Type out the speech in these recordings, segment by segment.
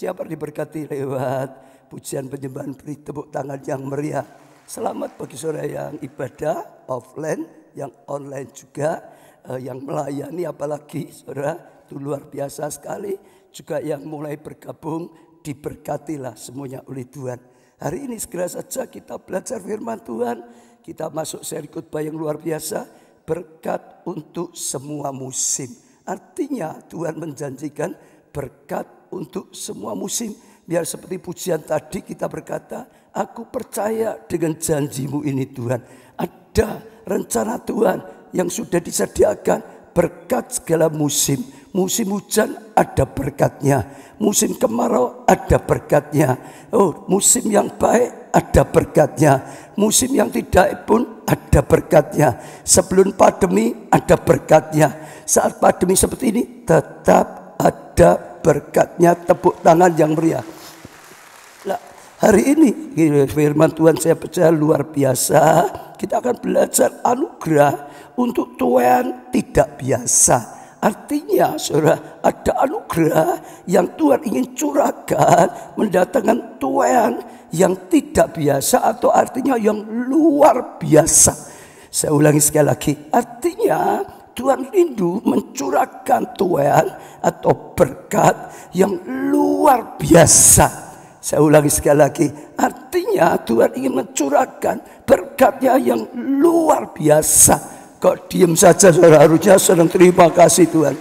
Siapa diberkati lewat pujian penyembahan, beri tepuk tangan yang meriah. Selamat bagi saudara yang ibadah offline, yang online juga, yang melayani, apalagi saudara itu luar biasa sekali. Juga yang mulai bergabung, diberkatilah semuanya oleh Tuhan. Hari ini segera saja kita belajar firman Tuhan. Kita masuk seri khotbah yang luar biasa, berkat untuk semua musim. Artinya Tuhan menjanjikan berkat untuk semua musim. Biar seperti pujian tadi kita berkata, aku percaya dengan janjimu ini Tuhan. Ada rencana Tuhan yang sudah disediakan berkat segala musim. Musim hujan ada berkatnya, musim kemarau ada berkatnya. Oh, musim yang baik ada berkatnya, musim yang tidak pun ada berkatnya. Sebelum pandemi ada berkatnya, saat pandemi seperti ini tetap ada berkatnya. Tepuk tangan yang meriah. Nah, hari ini firman Tuhan saya percaya luar biasa. Kita akan belajar anugerah untuk Tuhan tidak biasa. Artinya saudara, ada anugerah yang Tuhan ingin curahkan, mendatangkan Tuhan yang tidak biasa, atau artinya yang luar biasa. Saya ulangi sekali lagi, artinya Tuhan rindu mencurahkan Tuhan atau berkat yang luar biasa. Saya ulangi sekali lagi, artinya Tuhan ingin mencurahkan berkatnya yang luar biasa. Kok diam saja saudara, harusnya senang terima kasih Tuhan.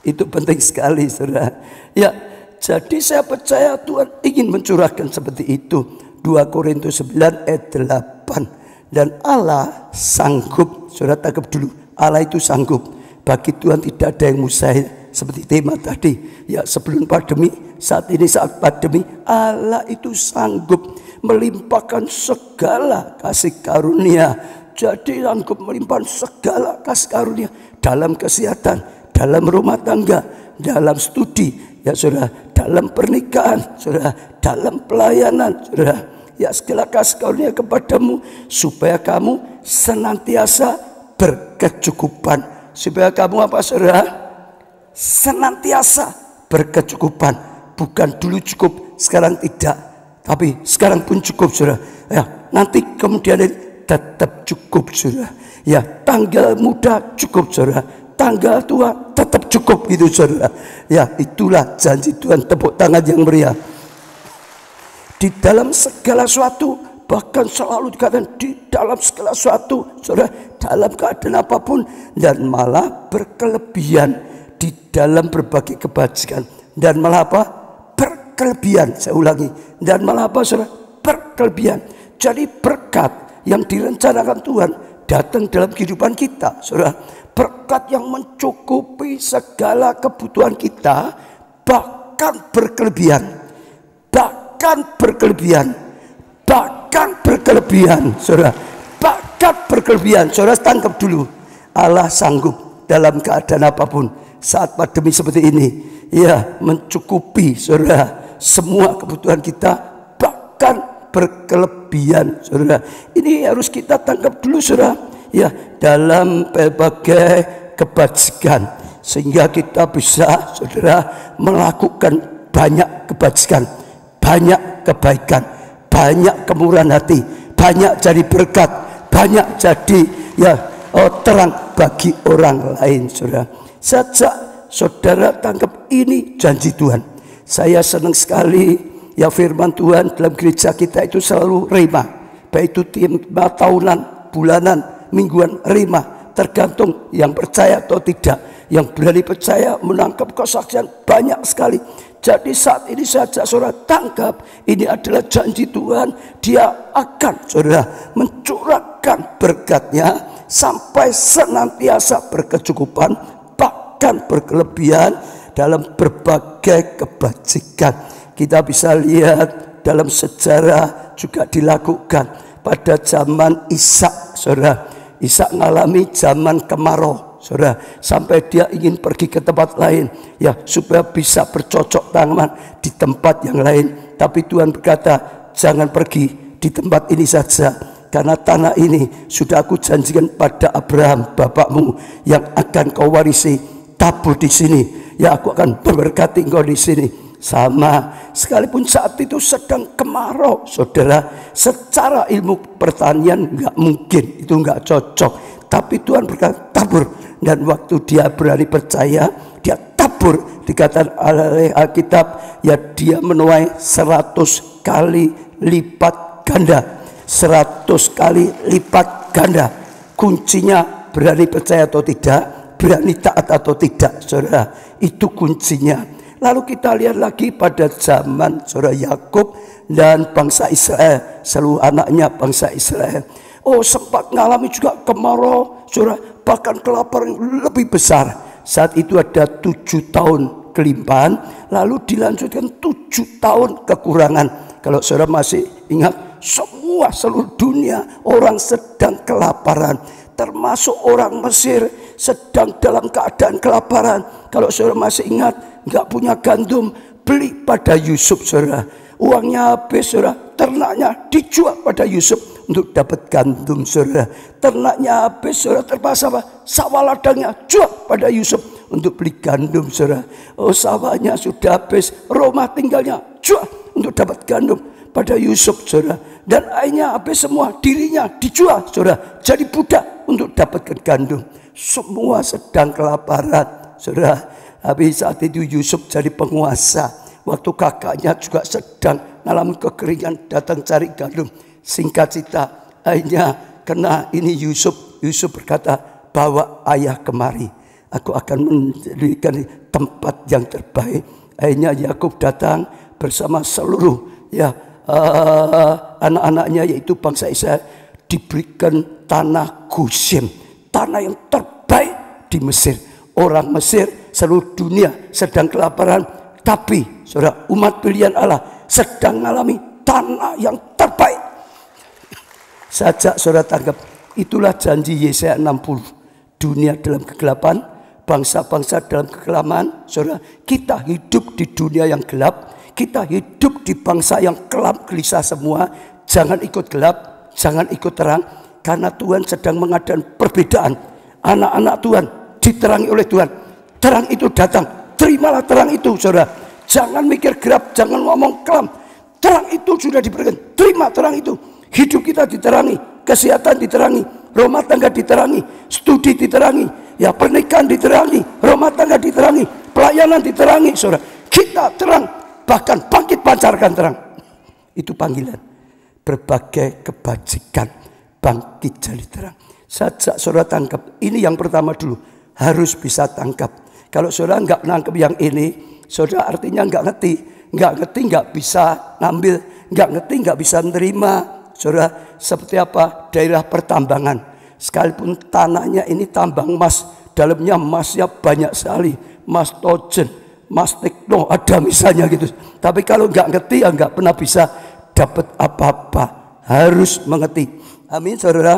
Itu penting sekali saudara. Ya, jadi saya percaya Tuhan ingin mencurahkan seperti itu. 2 Korintus 9 ayat 8. Dan Allah sanggup, saudara tangkap dulu, Allah itu sanggup. Bagi Tuhan tidak ada yang mustahil. Seperti tema tadi, ya sebelum pandemi, saat ini saat pandemi, Allah itu sanggup melimpahkan segala kasih karunia. Jadi sanggup melimpahkan segala kasih karunia dalam kesehatan, dalam rumah tangga, dalam studi, ya saudara, dalam pernikahan, saudara, dalam pelayanan, saudara. Ya segala kasih karunia kepadamu supaya kamu senantiasa berkecukupan. Supaya kamu apa saudara? Senantiasa berkecukupan. Bukan dulu cukup, sekarang tidak. Tapi sekarang pun cukup saudara. Ya, nanti kemudian tetap cukup saudara. Ya, tanggal muda cukup saudara, tanggal tua tetap cukup gitu saudara. Ya, itulah janji Tuhan. Tepuk tangan yang meriah. Di dalam segala sesuatu, bahkan selalu dikatakan di dalam segala sesuatu saudara, dalam keadaan apapun, dan malah berkelebihan di dalam berbagai kebajikan. Dan malah apa? Berkelebihan. Saya ulangi, dan malah apa saudara? Berkelebihan. Jadi berkat yang direncanakan Tuhan datang dalam kehidupan kita, saudara. Berkat yang mencukupi segala kebutuhan kita, bahkan berkelebihan, bahkan berkelebihan, bahkan berkelebihan, saudara. Bahkan berkelebihan, saudara tangkap dulu. Allah sanggup dalam keadaan apapun saat pandemi seperti ini, ya mencukupi, saudara, semua kebutuhan kita, bahkan berkelebihan, saudara. Ini harus kita tangkap dulu, saudara. Ya, dalam berbagai kebajikan, sehingga kita bisa, saudara, melakukan banyak kebajikan, banyak kebaikan, banyak kemurahan hati, banyak jadi berkat, banyak jadi terang bagi orang lain, saudara. Sejak saudara tangkap ini janji Tuhan. Saya senang sekali. Ya, firman Tuhan dalam gereja kita itu selalu rema. Baik itu tema tahunan, bulanan, mingguan, rema. Tergantung yang percaya atau tidak. Yang berani percaya menangkap kesaksian banyak sekali. Jadi saat ini saja saudara tangkap, ini adalah janji Tuhan. Dia akan saudara mencurahkan berkatnya sampai senantiasa berkecukupan, bahkan berkelebihan dalam berbagai kebajikan. Kita bisa lihat dalam sejarah juga dilakukan pada zaman Ishak, saudara. Ishak mengalami zaman kemarau, saudara, sampai dia ingin pergi ke tempat lain, ya supaya bisa bercocok tanam di tempat yang lain. Tapi Tuhan berkata, jangan pergi di tempat ini saja, karena tanah ini sudah aku janjikan pada Abraham bapakmu yang akan kau warisi. Tabur di sini, ya aku akan memberkati engkau di sini. Sama, sekalipun saat itu sedang kemarau, saudara, secara ilmu pertanian nggak mungkin, itu nggak cocok. Tapi Tuhan berkata tabur, dan waktu dia berani percaya, dia tabur. Dikatakan oleh Alkitab, ya dia menuai 100 kali lipat ganda, 100 kali lipat ganda. Kuncinya berani percaya atau tidak, berani taat atau tidak, saudara, itu kuncinya. Lalu kita lihat lagi pada zaman saudara Yakub dan bangsa Israel, seluruh anaknya bangsa Israel. Oh, sempat mengalami juga kemarau, saudara, bahkan kelaparan lebih besar. Saat itu ada 7 tahun kelimpahan, lalu dilanjutkan 7 tahun kekurangan. Kalau saudara masih ingat, semua seluruh dunia orang sedang kelaparan, termasuk orang Mesir sedang dalam keadaan kelaparan. Kalau saudara masih ingat, nggak punya gandum, beli pada Yusuf, saudara. Uangnya habis, saudara. Ternaknya dijual pada Yusuf untuk dapat gandum, saudara. Ternaknya habis, saudara, terpaksa apa? Sawah ladangnya jual pada Yusuf untuk beli gandum, saudara. Oh, sawahnya sudah habis, rumah tinggalnya jual untuk dapat gandum pada Yusuf, saudara. Dan akhirnya habis semua, dirinya dijual, saudara, jadi budak untuk dapatkan gandum. Semua sedang kelaparan, saudara. Habis saat itu Yusuf jadi penguasa. Waktu kakaknya juga sedang mengalami kekeringan, datang cari gandum. Singkat cerita, akhirnya kena ini Yusuf berkata, bawa ayah kemari, aku akan menjadikan tempat yang terbaik. Akhirnya Yakub datang bersama seluruh anak-anaknya, yaitu bangsa Israel, diberikan tanah Gosen, tanah yang terbaik di Mesir. Orang Mesir, seluruh dunia sedang kelaparan, tapi saudara, umat pilihan Allah sedang mengalami tanah yang terbaik. Sajak saudara tangkap, itulah janji Yesaya 60. Dunia dalam kegelapan, bangsa-bangsa dalam kekelaman. Saudara, kita hidup di dunia yang gelap, kita hidup di bangsa yang kelam gelisah semua. Jangan ikut gelap, jangan ikut terang, karena Tuhan sedang mengadakan perbedaan. Anak-anak Tuhan diterangi oleh Tuhan. Terang itu datang, terimalah terang itu, saudara. Jangan mikir gelap, jangan ngomong kelam. Terang itu sudah diberikan, terima terang itu. Hidup kita diterangi, kesehatan diterangi, rumah tangga diterangi, studi diterangi, ya pernikahan diterangi, rumah tangga diterangi, pelayanan diterangi, saudara. Kita terang, bahkan bangkit pancarkan terang. Itu panggilan. Berbagai kebajikan bangkit jadi terang. Sajak saudara tangkap, ini yang pertama dulu, harus bisa tangkap. Kalau saudara nggak nangkep yang ini, saudara artinya nggak ngerti, nggak bisa ngambil, nggak ngerti, nggak bisa menerima. Saudara, seperti apa daerah pertambangan, sekalipun tanahnya ini tambang emas, dalamnya emasnya banyak sekali, emas tojen, emas tekno, ada misalnya gitu. Tapi kalau nggak ngerti, ya nggak pernah bisa dapat apa-apa. Harus mengerti. Amin, saudara.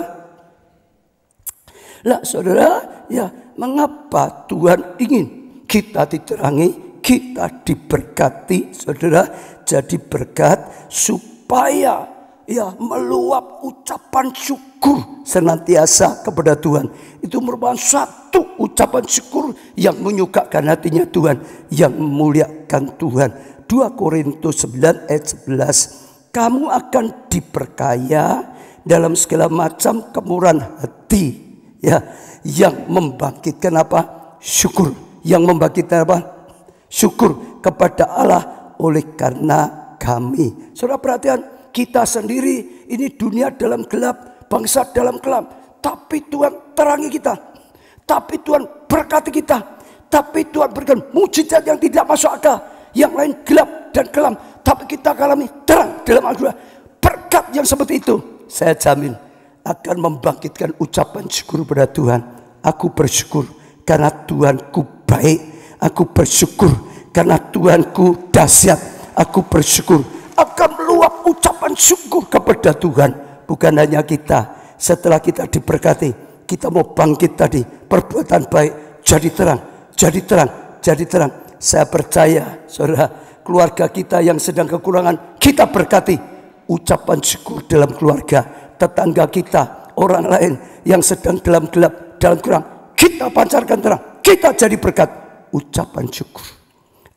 Lah, saudara, ya mengapa Tuhan ingin kita diterangi, kita diberkati, saudara, jadi berkat supaya ya meluap ucapan syukur senantiasa kepada Tuhan. Itu merupakan satu ucapan syukur yang menyukakan hatinya Tuhan, yang memuliakan Tuhan. 2 Korintus 9 ayat 11. Kamu akan diperkaya dalam segala macam kemurahan hati, ya, yang membangkitkan apa? Syukur. Yang membangkitkan apa? Syukur kepada Allah oleh karena kami. Saudara perhatian, kita sendiri ini dunia dalam gelap, bangsa dalam kelam, tapi Tuhan terangi kita, tapi Tuhan berkati kita, tapi Tuhan berikan mujizat yang tidak masuk akal. Yang lain gelap dan kelam, tapi kita alami terang dalam anugerah. Berkat yang seperti itu, saya jamin akan membangkitkan ucapan syukur pada Tuhan. Aku bersyukur karena Tuhanku baik. Aku bersyukur karena Tuhanku dahsyat. Aku bersyukur akan meluap ucapan syukur kepada Tuhan. Bukan hanya kita, setelah kita diberkati, kita mau bangkit tadi, perbuatan baik, jadi terang, jadi terang, jadi terang. Saya percaya, saudara, keluarga kita yang sedang kekurangan, kita berkati. Ucapan syukur dalam keluarga, tetangga kita, orang lain yang sedang dalam gelap, dalam kurang, kita pancarkan terang, kita jadi berkat. Ucapan syukur.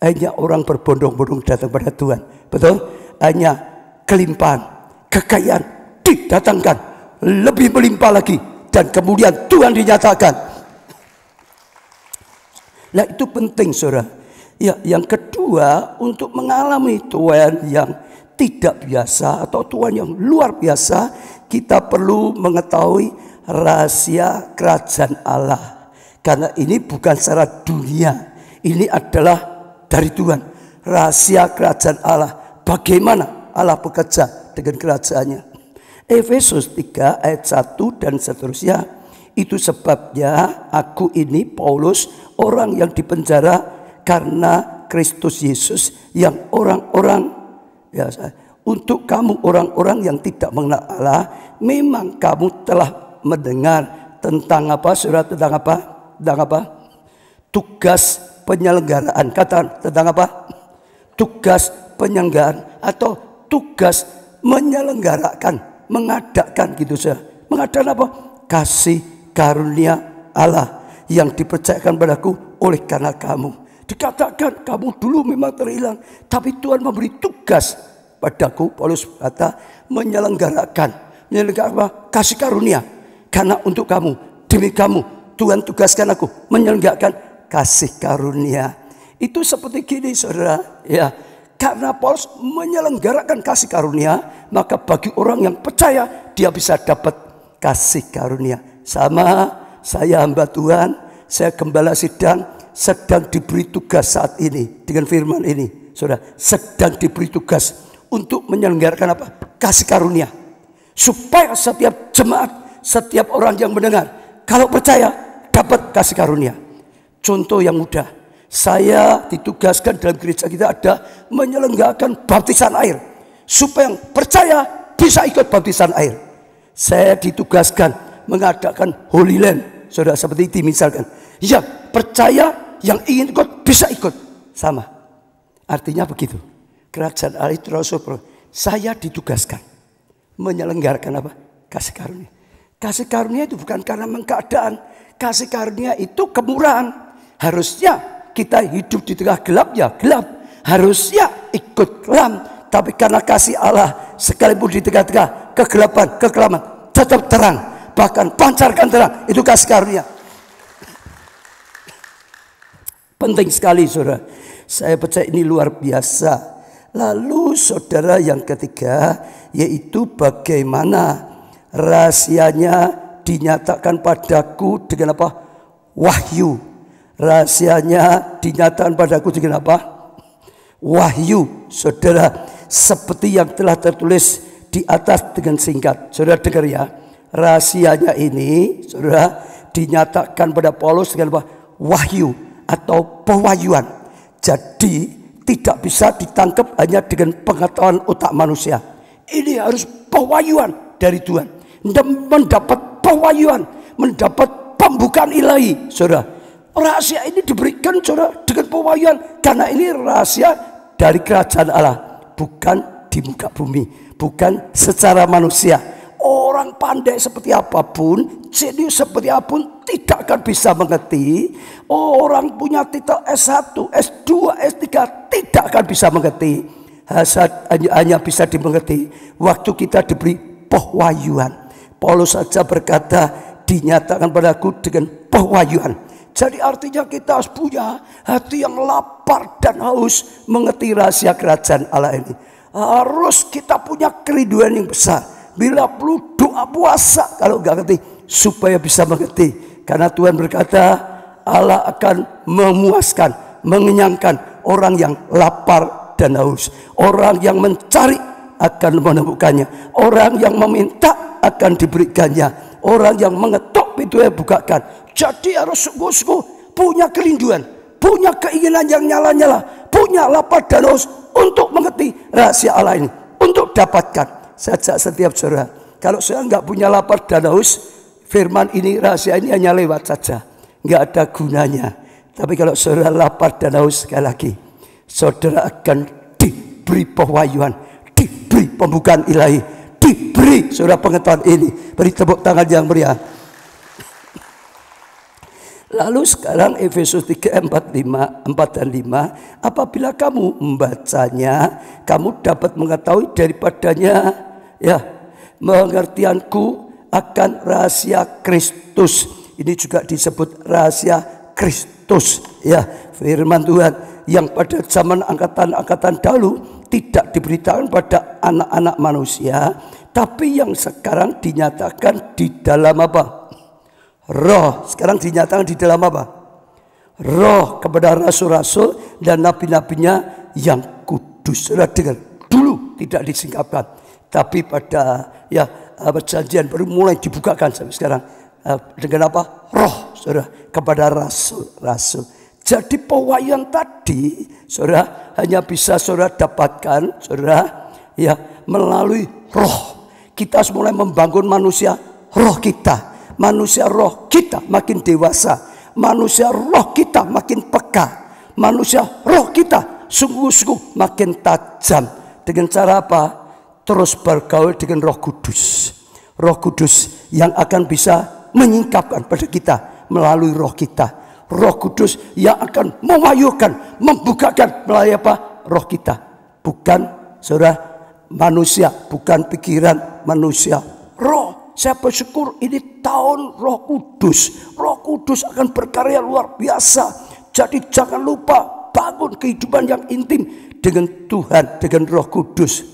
hanya orang berbondong-bondong datang pada Tuhan. Betul? Hanya kelimpahan, kekayaan didatangkan, lebih melimpah lagi, dan kemudian Tuhan dinyatakan. Nah, itu penting, saudara. Ya, yang kedua, untuk mengalami Tuhan yang tidak biasa atau Tuhan yang luar biasa, kita perlu mengetahui rahasia kerajaan Allah. Karena ini bukan secara dunia, ini adalah dari Tuhan. Rahasia kerajaan Allah, bagaimana Allah bekerja dengan kerajaannya. Efesus 3 ayat 1 dan seterusnya. Itu sebabnya aku ini Paulus, orang yang dipenjara karena Kristus Yesus, yang orang-orang, ya, untuk kamu orang-orang yang tidak mengenal Allah, memang kamu telah mendengar tentang apa, saudara, tentang apa? Tentang apa? Tugas penyelenggaraan. Katakan tentang apa? Tugas penyelenggaraan atau tugas menyelenggarakan, mengadakan gitu saja. Mengadakan apa? Kasih karunia Allah yang dipercayakan padaku oleh karena kamu. Dikatakan kamu dulu memang terhilang, tapi Tuhan memberi tugas padaku, Paulus berkata, menyelenggarakan apa? Kasih karunia. Karena untuk kamu, demi kamu, Tuhan tugaskan aku menyelenggarakan kasih karunia. Itu seperti gini, saudara, ya. Karena Paulus menyelenggarakan kasih karunia, maka bagi orang yang percaya, dia bisa dapat kasih karunia. Sama saya hamba Tuhan, saya gembala sidang, sedang diberi tugas saat ini dengan firman ini, saudara, sedang diberi tugas untuk menyelenggarakan apa? Kasih karunia, supaya setiap jemaat, setiap orang yang mendengar, kalau percaya dapat kasih karunia. Contoh yang mudah, saya ditugaskan dalam gereja kita ada menyelenggarakan baptisan air, supaya yang percaya bisa ikut baptisan air. Saya ditugaskan mengadakan Holy Land, saudara, seperti itu misalkan. Yang percaya, yang ingin ikut bisa ikut. Sama, artinya begitu. Kerajaan Allah itu Rasul, saya ditugaskan menyelenggarakan apa? Kasih karunia. Kasih karunia itu bukan karena keadaan. Kasih karunia itu kemurahan. Harusnya kita hidup di tengah gelap, ya gelap. Harusnya ikut kelam. Tapi karena kasih Allah, sekalipun di tengah-tengah kegelapan, tetap terang. Bahkan pancarkan terang. Itu kasih karunia. Penting sekali, saudara. Saya percaya ini luar biasa. Lalu saudara, yang ketiga, yaitu bagaimana rahasianya dinyatakan padaku dengan apa? Wahyu. Rahasianya dinyatakan padaku dengan apa? Wahyu, saudara. Seperti yang telah tertulis di atas dengan singkat. Saudara dengar ya. Rahasianya ini, saudara, dinyatakan pada Paulus dengan apa? Wahyu atau pewahyuan. Jadi tidak bisa ditangkap hanya dengan pengetahuan otak manusia. Ini harus pewahyuan dari Tuhan. Dan mendapat pewahyuan, mendapat pembukaan ilahi, saudara. Rahasia ini diberikan, saudara, dengan pewahyuan, karena ini rahasia dari kerajaan Allah, bukan di muka bumi, bukan secara manusia. Orang pandai seperti apapun, jenius seperti apapun, tidak akan bisa mengerti. Orang punya titel S1, S2, S3 tidak akan bisa mengerti. Hanya bisa dimengerti waktu kita diberi pewahyuan. Paulus saja berkata, dinyatakan padaku dengan pewahyuan. Jadi artinya kita harus punya hati yang lapar dan haus mengerti rahasia kerajaan Allah ini. Harus kita punya kerinduan yang besar. Bila perlu doa puasa kalau enggak ngerti, supaya bisa mengerti. Karena Tuhan berkata, Allah akan memuaskan, mengenyangkan orang yang lapar dan haus. Orang yang mencari akan menemukannya. Orang yang meminta akan diberikannya. Orang yang mengetuk pintunya bukakan. Jadi harus sungguh-sungguh punya kerinduan, punya keinginan yang nyala-nyala, punya lapar dan haus untuk mengerti rahasia Allah ini, untuk dapatkan. Sajak setiap saudara, kalau saya enggak punya lapar dan haus, firman ini, rahasia ini hanya lewat saja, enggak ada gunanya. Tapi kalau saudara lapar dan haus, sekali lagi, saudara akan diberi pewahyuan, diberi pembukaan ilahi, diberi saudara pengetahuan ini. Beri tepuk tangan yang meriah. Lalu sekarang Efesus 3 4 dan 5, apabila kamu membacanya, kamu dapat mengetahui daripadanya ya pengertianku akan rahasia Kristus. Ini juga disebut rahasia Kristus ya, firman Tuhan yang pada zaman angkatan dahulu tidak diberitakan pada anak-anak manusia, tapi yang sekarang dinyatakan di dalam apa? Roh. Sekarang dinyatakan di dalam apa? Roh, kepada rasul-rasul dan nabi-nabinya yang kudus. Saudara dengar, dulu tidak disingkapkan, tapi pada perjanjian baru mulai dibukakan sampai sekarang. Dengan apa? Roh, saudara, kepada rasul-rasul. Jadi pewahyuan tadi, saudara, hanya bisa saudara dapatkan, saudara, ya, melalui roh. Kita mulai membangun manusia roh kita. Manusia roh kita makin dewasa. Manusia roh kita makin peka. Manusia roh kita sungguh-sungguh makin tajam. Dengan cara apa? Terus bergaul dengan Roh Kudus. Roh Kudus yang akan bisa menyingkapkan pada kita melalui roh kita. Roh Kudus yang akan mewahyukan, membukakan melalui apa? Roh kita. Bukan saudara manusia, bukan pikiran manusia. Roh. Saya bersyukur ini tahun Roh Kudus. Roh Kudus akan berkarya luar biasa. Jadi jangan lupa bangun kehidupan yang intim dengan Tuhan, dengan Roh Kudus.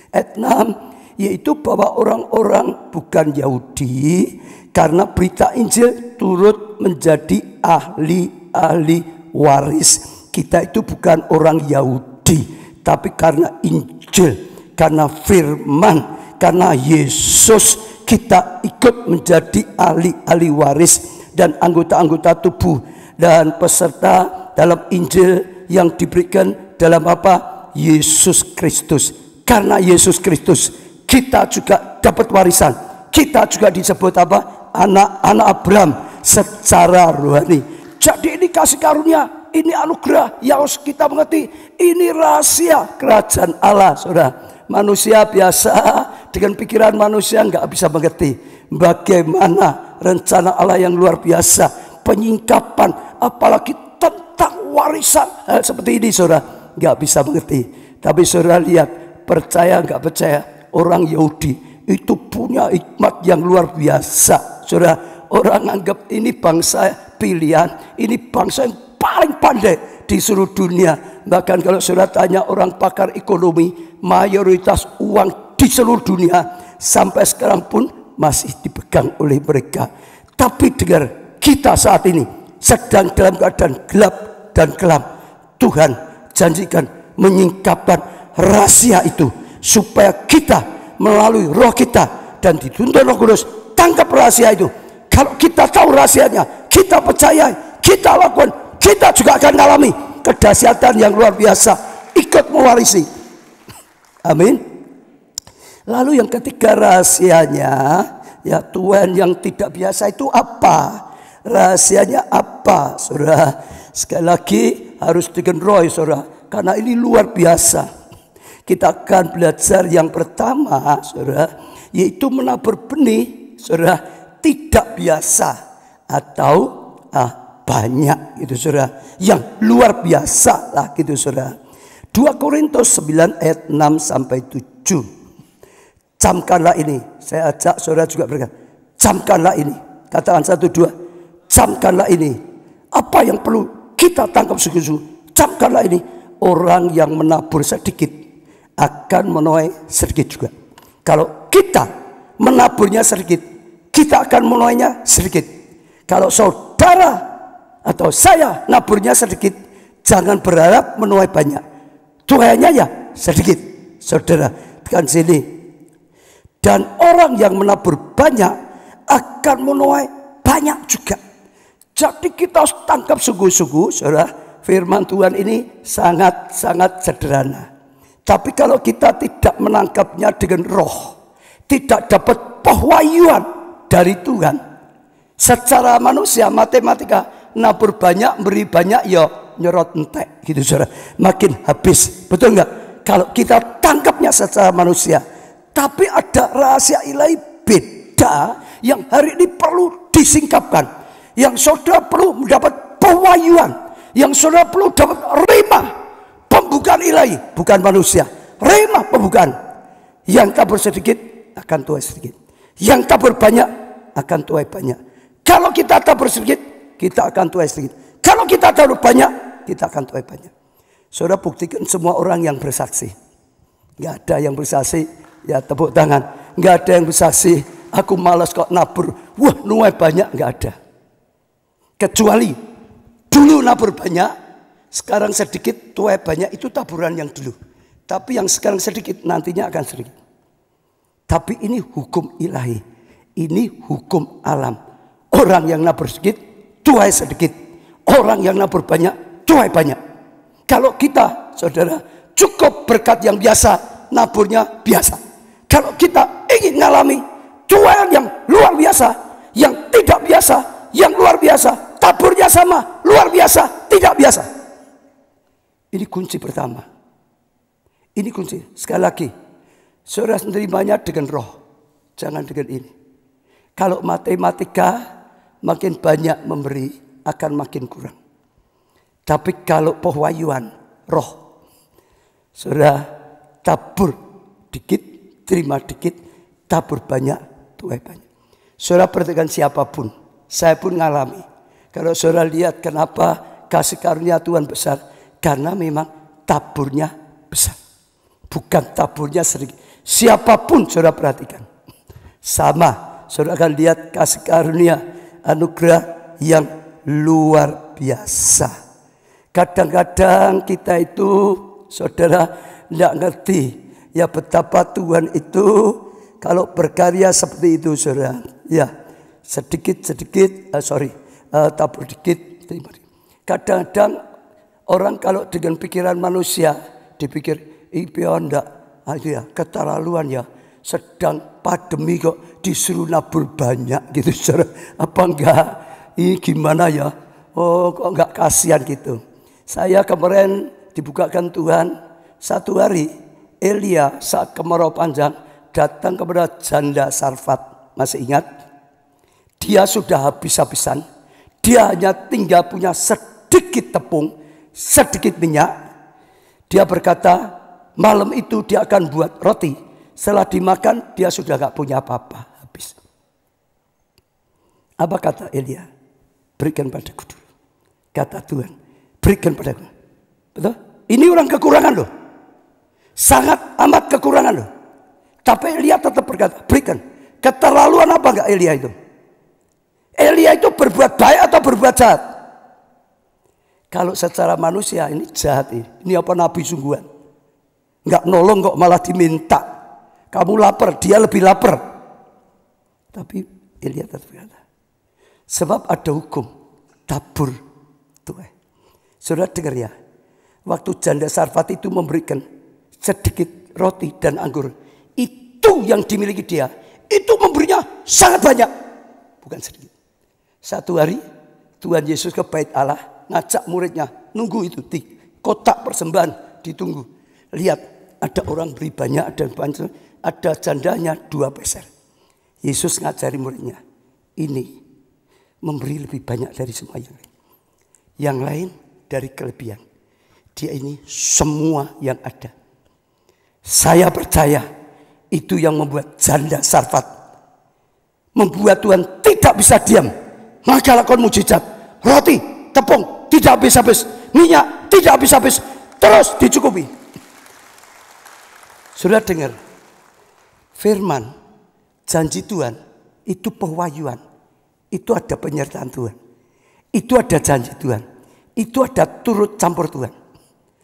Ayat 6, yaitu bahwa orang-orang bukan Yahudi karena berita Injil turut menjadi ahli-ahli waris. Kita itu bukan orang Yahudi, tapi karena Injil, karena firman, karena Yesus, kita ikut menjadi ahli-ahli waris dan anggota-anggota tubuh dan peserta dalam Injil yang diberikan dalam apa? Yesus Kristus. Karena Yesus Kristus kita juga dapat warisan. Kita juga disebut apa? Anak-anak Abraham secara rohani. Jadi ini kasih karunia, ini anugerah yang harus kita mengerti. Ini rahasia kerajaan Allah, saudara. Manusia biasa dengan pikiran manusia nggak bisa mengerti bagaimana rencana Allah yang luar biasa, penyingkapan, apalagi tentang warisan seperti ini, saudara, nggak bisa mengerti. Tapi saudara lihat, percaya nggak percaya, orang Yahudi itu punya hikmat yang luar biasa, saudara. Orang anggap ini bangsa pilihan, ini bangsa yang paling pandai di seluruh dunia. Bahkan kalau saudara tanya orang pakar ekonomi, mayoritas uang di seluruh dunia sampai sekarang pun masih dipegang oleh mereka. Tapi dengar, kita saat ini sedang dalam keadaan gelap dan kelam. Tuhan janjikan menyingkapkan rahasia itu supaya kita melalui roh kita dan dituntun Roh Kudus tangkap rahasia itu. Kalau kita tahu rahasianya, kita percaya, kita lakukan, kita juga akan mengalami kedahsyatan yang luar biasa, ikut mewarisi. Amin. Lalu yang ketiga rahasianya, ya Tuhan yang tidak biasa itu apa? Rahasianya apa, saudara? Sekali lagi harus dengan roh, saudara, karena ini luar biasa. Kita akan belajar yang pertama, saudara, yaitu menabur benih, saudara, tidak biasa atau banyak, gitu saudara, yang luar biasa lah, gitu saudara. 2 Korintus 9 ayat 6 sampai 7. Camkanlah ini. Saya ajak saudara juga berkata, camkanlah ini. Katakan 1, 2. Camkanlah ini. Apa yang perlu kita tangkap sungguh-sungguh? Camkanlah ini. Orang yang menabur sedikit akan menuai sedikit juga. Kalau kita menaburnya sedikit, kita akan menuainya sedikit. Kalau saudara atau saya naburnya sedikit, jangan berharap menuai banyak. Tuhannya ya sedikit, saudara. Tekan sini. Dan orang yang menabur banyak akan menuai banyak juga. Jadi kita harus tangkap sungguh-sungguh, saudara. Firman Tuhan ini sangat-sangat sederhana. Tapi kalau kita tidak menangkapnya dengan roh, tidak dapat pewahyuan dari Tuhan, secara manusia, matematika, nabur banyak, beri banyak, ya nyerot entek, gitu saudara. Makin habis, betul nggak? Kalau kita tangkapnya secara manusia. Tapi ada rahasia ilahi beda yang hari ini perlu disingkapkan. yang saudara perlu mendapat pewahyuan, yang saudara perlu dapat rema, pembukaan ilahi, bukan manusia. Rema pembukaan. Yang tabur sedikit akan tuai sedikit. Yang tabur banyak akan tuai banyak. Kalau kita tabur sedikit, kita akan tuai sedikit. Kalau kita tabur banyak, kita akan tuai banyak. Saudara buktikan semua orang yang bersaksi. Gak ada yang bersaksi, ya tepuk tangan. Gak ada yang bersaksi, aku malas kok nabur. Wah, nuai banyak, gak ada. Kecuali dulu nabur banyak, sekarang sedikit, tuai banyak, itu taburan yang dulu. Tapi yang sekarang sedikit, nantinya akan sedikit. Tapi ini hukum ilahi. Ini hukum alam. Orang yang nabur sedikit, tuai sedikit. Orang yang nabur banyak, tuai banyak. Kalau kita, saudara, cukup berkat yang biasa, naburnya biasa. Kalau kita ingin mengalami tuai yang luar biasa, yang tidak biasa, yang luar biasa, taburnya sama, luar biasa, tidak biasa. Ini kunci pertama. Ini kunci. Sekali lagi, saudara menerimanya dengan roh, jangan dengan ini. Kalau matematika makin banyak memberi, akan makin kurang. Tapi kalau pewahyuan roh, saudara tabur dikit, terima dikit, tabur banyak, tuai banyak. Saudara perhatikan siapapun, saya pun ngalami. Kalau saudara lihat kenapa kasih karunia Tuhan besar, karena memang taburnya besar, bukan taburnya sedikit. Siapapun saudara perhatikan, sama. Saudara akan lihat kasih karunia anugerah yang luar biasa. Kadang-kadang kita itu, saudara, tidak ngerti ya betapa Tuhan itu kalau berkarya seperti itu, saudara. Ya, sedikit-sedikit, tabur dikit, terima. Kadang-kadang orang kalau dengan pikiran manusia dipikir, ndak, ya keterlaluan ya. Sedang pandemi kok disuruh nabur banyak gitu, saudara. Apa enggak? Ini gimana ya? Oh, kok enggak kasihan gitu. Saya kemarin dibukakan Tuhan, satu hari Elia saat kemarau panjang datang kepada janda Sarfat. Masih ingat? Dia sudah habis-habisan. Dia hanya tinggal punya sedikit tepung, sedikit minyak. Dia berkata, malam itu dia akan buat roti. Setelah dimakan, dia sudah gak punya apa-apa. Habis. Apa kata Elia? Berikan padaku dulu. Kata Tuhan, berikan padaku. Betul? Ini orang kekurangan loh. Sangat amat kekurangan loh. Tapi Elia tetap berkata, berikan. Keterlaluan apa enggak Elia itu? Elia itu berbuat baik atau berbuat jahat? Kalau secara manusia ini jahat ini. Ini apa nabi sungguhan? Enggak nolong kok malah diminta. Kamu lapar, dia lebih lapar. Tapi Elia tetap berkata, sebab ada hukum tabur tuai. Saudara dengar ya, waktu janda Sarfat itu memberikan sedikit roti dan anggur, itu yang dimiliki dia, itu memberinya sangat banyak, bukan sedikit. Satu hari Tuhan Yesus ke bait Allah, ngajak muridnya nunggu itu di kotak persembahan, ditunggu. Lihat, ada orang beri banyak, ada jandanya 2 peser. Yesus ngajari muridnya, ini memberi lebih banyak dari semua yang lain. Yang lain dari kelebihan. Dia ini semua yang ada. Saya percaya itu yang membuat janda Sarfat, membuat Tuhan tidak bisa diam. Maka lakukan mujizat. Roti, tepung tidak habis-habis, minyak tidak habis-habis, terus dicukupi. Sudah dengar? Firman, janji Tuhan, itu pewahyuan. Itu ada penyertaan Tuhan. Itu ada janji Tuhan. Itu ada turut campur Tuhan.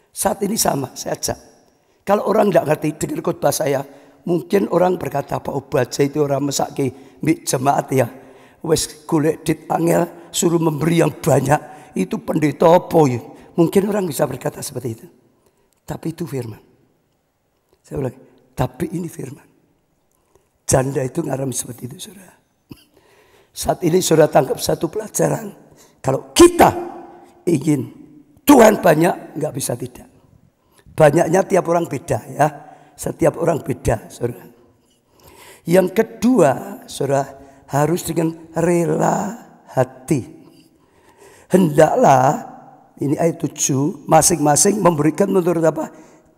Saat ini sama, saya ajak. Kalau orang tidak ngerti dengar khotbah saya, mungkin orang berkata, Pak Obaja itu orang mesake mbik jemaat ya. Wes golek dit angel, suruh memberi yang banyak. Itu pendeta apa ya? Mungkin orang bisa berkata seperti itu. Tapi itu firman. Saya ulang, tapi ini firman. Janda itu ngalami seperti itu, saudara. Saat ini saudara tangkap satu pelajaran. Kalau kita ingin Tuhan banyak, nggak bisa tidak. Banyaknya tiap orang beda ya. Setiap orang beda, saudara. Yang kedua, saudara, harus dengan rela hati. Hendaklah, ini ayat 7, masing-masing memberikan menurut apa?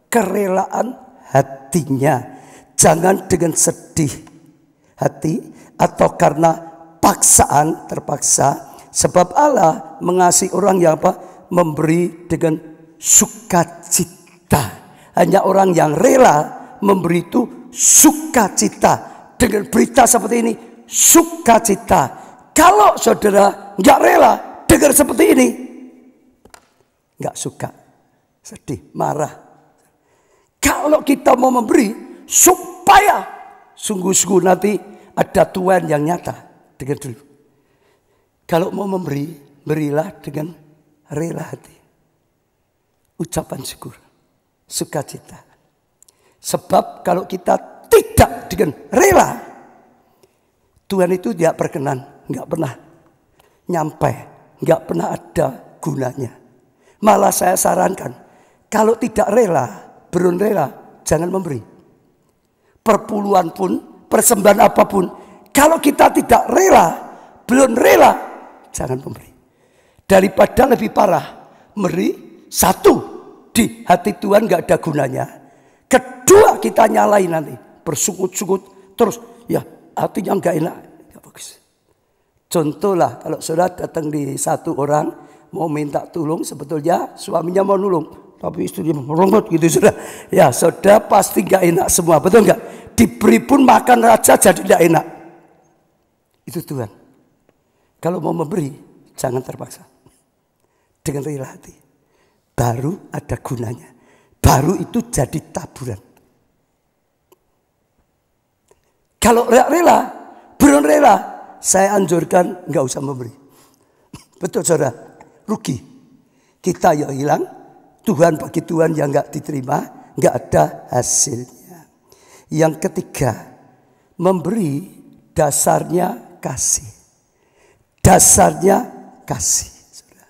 Kerelaan hatinya. Jangan dengan sedih hati atau karena paksaan, terpaksa. Sebab Allah mengasihi orang yang apa? Memberi dengan sukacita. Hanya orang yang rela memberi itu sukacita. Dengan berita seperti ini, sukacita. Kalau saudara nggak rela dengar seperti ini, nggak suka, sedih, marah. Kalau kita mau memberi supaya sungguh-sungguh nanti ada Tuhan yang nyata, dengar dulu. Kalau mau memberi, berilah dengan rela hati. Ucapan syukur, sukacita. Sebab kalau kita tidak dengan rela, Tuhan itu tidak berkenan, nggak pernah nyampe, nggak pernah ada gunanya. Malah saya sarankan, kalau tidak rela, belum rela, jangan memberi. Perpuluhan pun, persembahan apapun, kalau kita tidak rela, belum rela, jangan memberi. Daripada lebih parah, memberi satu di hati Tuhan nggak ada gunanya. Kedua kita nyalain nanti, bersukut-sukut terus, ya hatinya nggak enak, nggak bagus. Contoh lah, kalau saudara datang di satu orang mau minta tolong, sebetulnya suaminya mau nolong, tapi istrinya meronggot gitu saudara. Ya saudara pasti nggak enak semua, betul nggak? Diberi pun makan raja jadi nggak enak. Itu Tuhan. Kalau mau memberi, jangan terpaksa. Dengan rela hati, baru ada gunanya. Baru itu jadi taburan. Kalau rela, belum rela, saya anjurkan nggak usah memberi. Betul saudara, rugi. Kita yang hilang, Tuhan bagi Tuhan yang nggak diterima, nggak ada hasilnya. Yang ketiga, memberi dasarnya kasih. Dasarnya kasih. Saudara.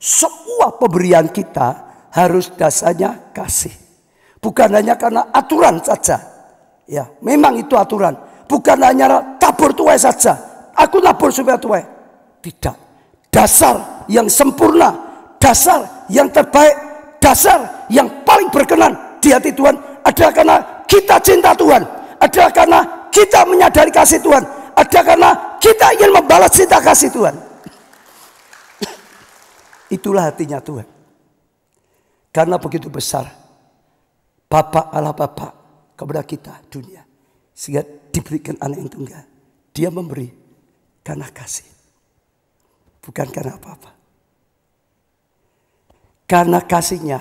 Semua pemberian kita harus dasarnya kasih. Bukan hanya karena aturan saja. Ya, memang itu aturan. Bukan hanya tabur tuai saja. Aku nabur supaya tuai. Tidak. Dasar yang sempurna. Dasar yang terbaik. Dasar yang paling berkenan di hati Tuhan adalah karena kita cinta Tuhan. Adalah karena kita menyadari kasih Tuhan. Adalah karena kita ingin membalas cinta kasih Tuhan. Itulah hatinya Tuhan. Karena begitu besar Bapa Allah Bapa kepada kita dunia, sehingga diberikan anak yang tunggal. Dia memberi karena kasih, bukan karena apa-apa. Karena kasihnya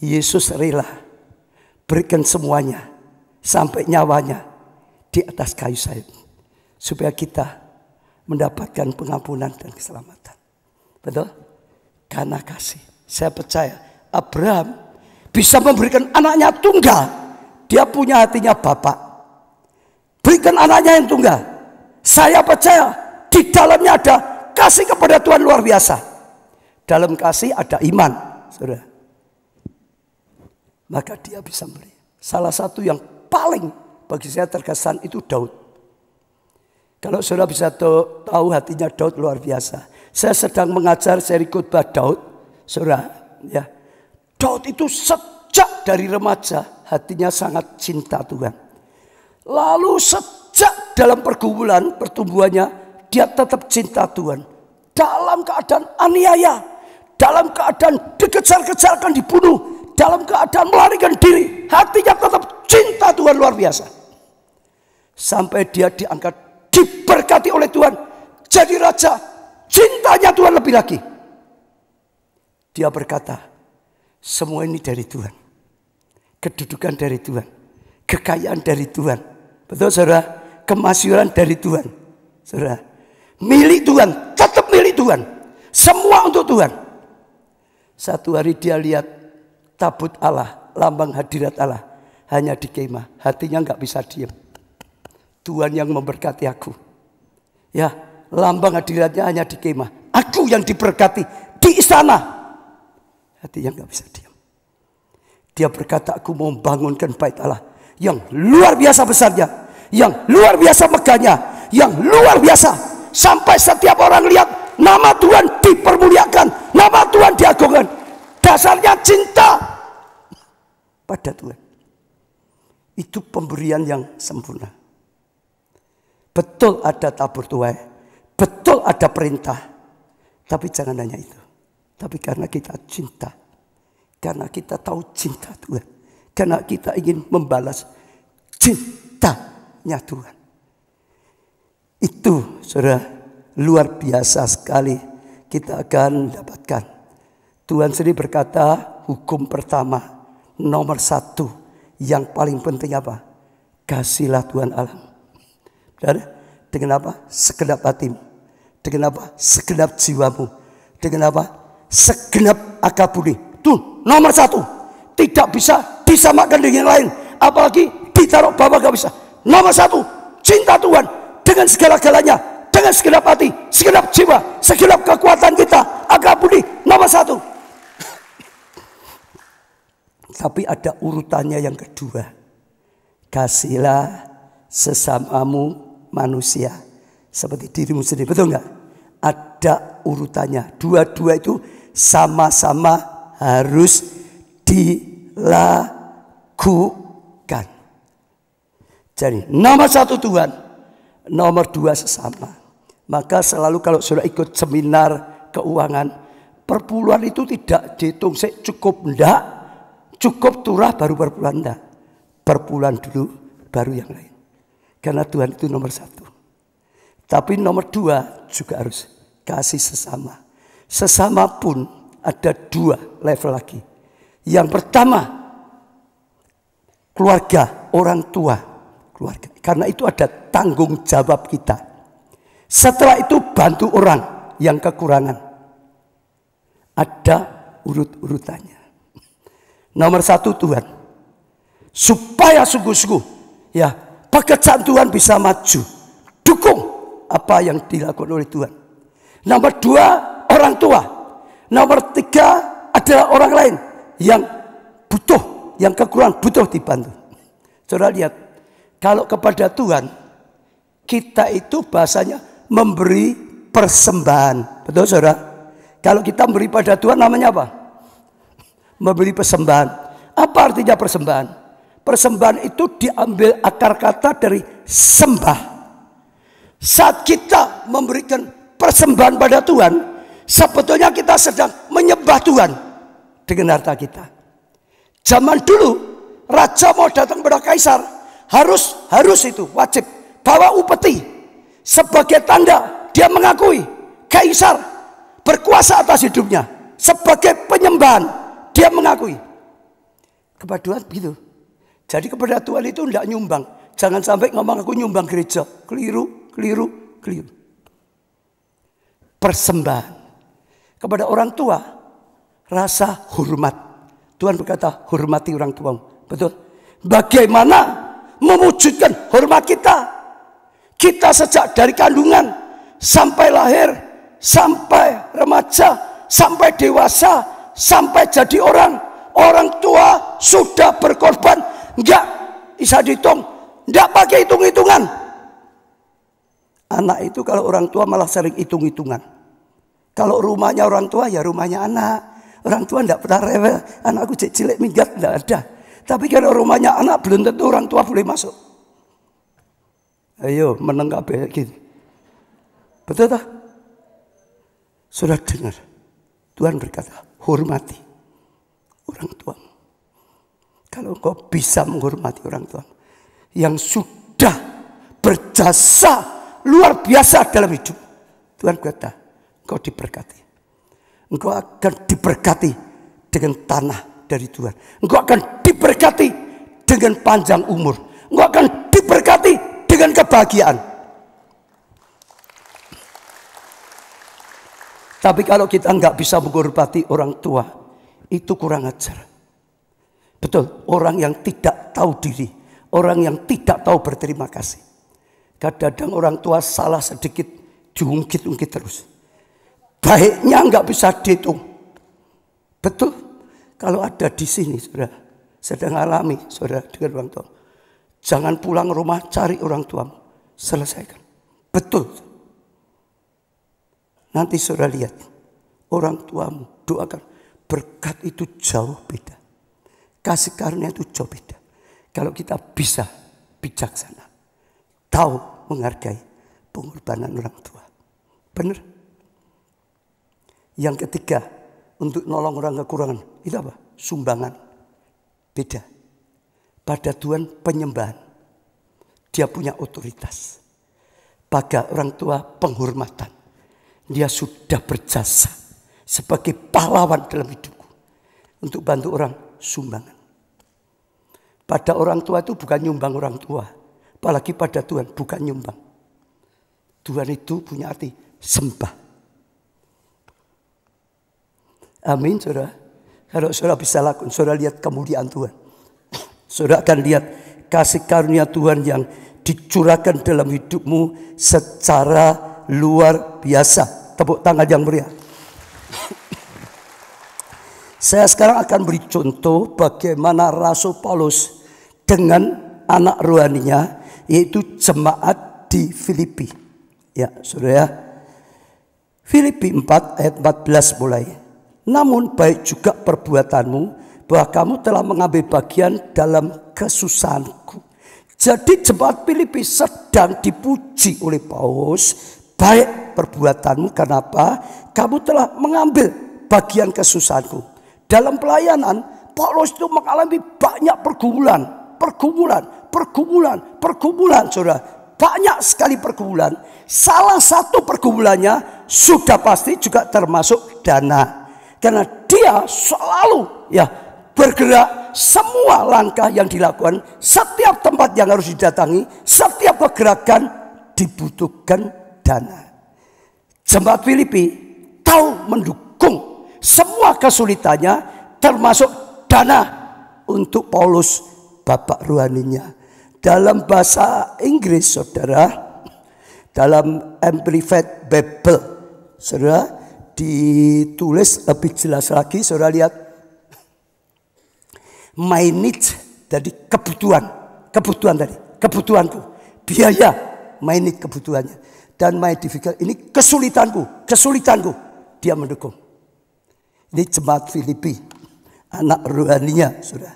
Yesus rela berikan semuanya sampai nyawanya di atas kayu salib, supaya kita mendapatkan pengampunan dan keselamatan. Betul? Karena kasih. Saya percaya Abraham bisa memberikan anaknya tunggal. Dia punya hatinya Bapak. Berikan anaknya yang tunggal. Saya percaya di dalamnya ada kasih kepada Tuhan luar biasa. Dalam kasih ada iman, saudara. Maka dia bisa memberi. Salah satu yang paling bagi saya terkesan itu Daud. Kalau saudara bisa tahu hatinya Daud luar biasa. Saya sedang mengajar seri khotbah Daud, saudara. Ya, Daud itu sejak dari remaja hatinya sangat cinta Tuhan. Lalu sejak dalam pergumulan pertumbuhannya dia tetap cinta Tuhan. Dalam keadaan aniaya, dalam keadaan dikejar-kejarkan dibunuh, dalam keadaan melarikan diri, hatinya tetap cinta Tuhan luar biasa. Sampai dia diangkat, diberkati oleh Tuhan, jadi raja, cintanya Tuhan lebih lagi. Dia berkata, semua ini dari Tuhan. Kedudukan dari Tuhan. Kekayaan dari Tuhan. Betul saudara? Kemasyhuran dari Tuhan. Saudara, milik Tuhan, tetap milik Tuhan. Semua untuk Tuhan. Satu hari dia lihat tabut Allah, lambang hadirat Allah, hanya di kemah. Hatinya nggak bisa diam. Tuhan yang memberkati aku. Ya, lambang hadiratnya hanya di kemah. Aku yang diberkati di istana. Hatinya nggak bisa diam. Dia berkata, aku mau membangunkan bait Allah yang luar biasa besarnya, yang luar biasa megahnya, yang luar biasa sampai setiap orang lihat nama Tuhan dipermuliakan, nama Tuhan diagungkan. Dasarnya cinta pada Tuhan. Itu pemberian yang sempurna. Betul ada tabur tuai, betul ada perintah. Tapi jangan hanya itu. Tapi karena kita cinta, karena kita tahu cinta Tuhan, karena kita ingin membalas cintanya Tuhan. Itu saudara, luar biasa sekali kita akan dapatkan. Tuhan sendiri berkata, hukum pertama, nomor 1, yang paling penting apa? Kasihlah Tuhan Allah. Dengan apa? Segenap hatimu. Dengan apa? Segenap jiwamu. Dengan apa? Segenap akal budi. Itu nomor 1. Tidak bisa disamakan dengan yang lain. Apalagi ditaruh bawah, gak bisa. Nomor 1, cinta Tuhan. Dengan segala-galanya, dengan segenap hati, segenap jiwa, segenap kekuatan kita, akal budi, nomor 1. Tapi ada urutannya yang kedua. Kasihlah sesamamu manusia seperti dirimu sendiri. Betul nggak? Ada urutannya. Dua-dua itu sama-sama harus dilakukan. Jadi nomor 1 Tuhan, nomor 2 sesama. Maka selalu kalau sudah ikut seminar keuangan, perpuluhan itu tidak dihitung cukup enggak, cukup turah baru perpuluhan enggak. Perpuluhan dulu baru yang lain. Karena Tuhan itu nomor 1. Tapi nomor 2 juga harus kasih sesama. Sesama pun ada 2 level lagi. Yang pertama, keluarga, orang tua, keluarga. Karena itu ada tanggung jawab kita. Setelah itu bantu orang yang kekurangan. Ada urut-urutannya. Nomor 1 Tuhan. Supaya sungguh-sungguh ya pekerjaan Tuhan bisa maju. Dukung apa yang dilakukan oleh Tuhan. Nomor 2 orang tua. Nomor 3 adalah orang lain yang butuh, yang kekurangan butuh dibantu. Saudara lihat, kalau kepada Tuhan kita itu bahasanya memberi persembahan. Betul saudara? Kalau kita memberi pada Tuhan namanya apa? Memberi persembahan. Apa artinya persembahan? Persembahan itu diambil akar kata dari sembah. Saat kita memberikan persembahan pada Tuhan, sebetulnya kita sedang menyembah Tuhan dengan harta kita. Zaman dulu raja mau datang pada kaisar, harus itu wajib bawa upeti sebagai tanda dia mengakui kaisar berkuasa atas hidupnya. Sebagai penyembahan dia mengakui. Kepada Tuhan begitu. Jadi kepada Tuhan itu tidak nyumbang. Jangan sampai ngomong aku nyumbang gereja. Keliru. Persembahan. Kepada orang tua, rasa hormat. Tuhan berkata, hormati orang tuamu. Betul? Bagaimana mewujudkan hormat kita? Kita sejak dari kandungan, sampai lahir, sampai remaja, sampai dewasa, sampai jadi orang. Orang tua sudah berkorban. Enggak bisa dihitung. Enggak pakai hitung-hitungan. Anak itu kalau orang tua malah sering hitung-hitungan. Kalau rumahnya orang tua ya rumahnya anak. Orang tua enggak pernah rewel. Anakku cilik minggat, enggak ada. Tapi kalau rumahnya anak belum tentu orang tua boleh masuk. Ayo meneng kabeh gitu. Betul tak? Sudah dengar. Tuhan berkata, hormati orang tua. Kalau engkau bisa menghormati orang tua yang sudah berjasa luar biasa dalam hidup, Tuhan berkata, engkau diberkati. Engkau akan diberkati dengan tanah dari Tuhan. Engkau akan diberkati dengan panjang umur. Engkau akan diberkati dengan kebahagiaan. Tapi kalau kita enggak bisa menghormati orang tua, itu kurang ajar. Betul, orang yang tidak tahu diri, orang yang tidak tahu berterima kasih. Kadang-kadang orang tua salah sedikit, diungkit-ungkit terus. Baiknya enggak bisa dihitung. Betul, kalau ada di sini, saudara, sedang alami, saudara, dengan orang tua. Jangan pulang rumah cari orang tuamu, selesaikan. Betul. Nanti saudara lihat, orang tuamu doakan. Berkat itu jauh beda. Kasih karunia itu jauh beda. Kalau kita bisa bijaksana, tahu menghargai pengorbanan orang tua. Benar. Yang ketiga, untuk nolong orang kekurangan, itu apa? Sumbangan. Beda. Pada Tuhan penyembahan. Dia punya otoritas. Pada orang tua penghormatan. Dia sudah berjasa sebagai pahlawan dalam hidupku. Untuk bantu orang, sumbangan. Pada orang tua itu bukan nyumbang orang tua. Apalagi pada Tuhan bukan nyumbang. Tuhan itu punya arti sembah. Amin, saudara. Kalau saudara bisa lakukan, saudara lihat kemuliaan Tuhan. Saudara akan lihat kasih karunia Tuhan yang dicurahkan dalam hidupmu secara luar biasa. Tepuk tangan yang meriah. Saya sekarang akan beri contoh bagaimana Rasul Paulus dengan anak rohaninya, yaitu jemaat di Filipi. Ya, saudara. Filipi 4 ayat 14 mulai. Namun baik juga perbuatanmu, bahwa kamu telah mengambil bagian dalam kesusahanku. Jadi jemaat Filipi sedang dipuji oleh Paulus. Baik perbuatanmu, kenapa? Kamu telah mengambil bagian kesusahanku. Dalam pelayanan, Paulus itu mengalami banyak pergumulan, saudara. Banyak sekali pergumulan. Salah satu pergumulannya sudah pasti juga termasuk dana. Karena dia selalu bergerak, semua langkah yang dilakukan, setiap tempat yang harus didatangi, setiap pergerakan dibutuhkan dana. Jemaat Filipi tahu mendukung semua kesulitannya, termasuk dana untuk Paulus, bapak rohaninya. Dalam bahasa Inggris, saudara, dalam Amplified Bible, saudara, ditulis lebih jelas lagi. Saudara lihat, my needs, jadi kebutuhanku, biaya, my need, kebutuhannya, dan my difficult, ini kesulitanku, dia mendukung. Ini jemaat Filipi, anak rohaninya, saudara.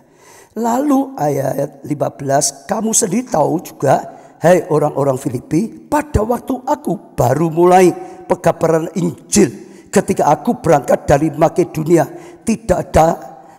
Lalu ayat 15, kamu sendiri tahu juga, hai orang-orang Filipi, pada waktu aku baru mulai pekabaran Injil, ketika aku berangkat dari Makedonia, tidak ada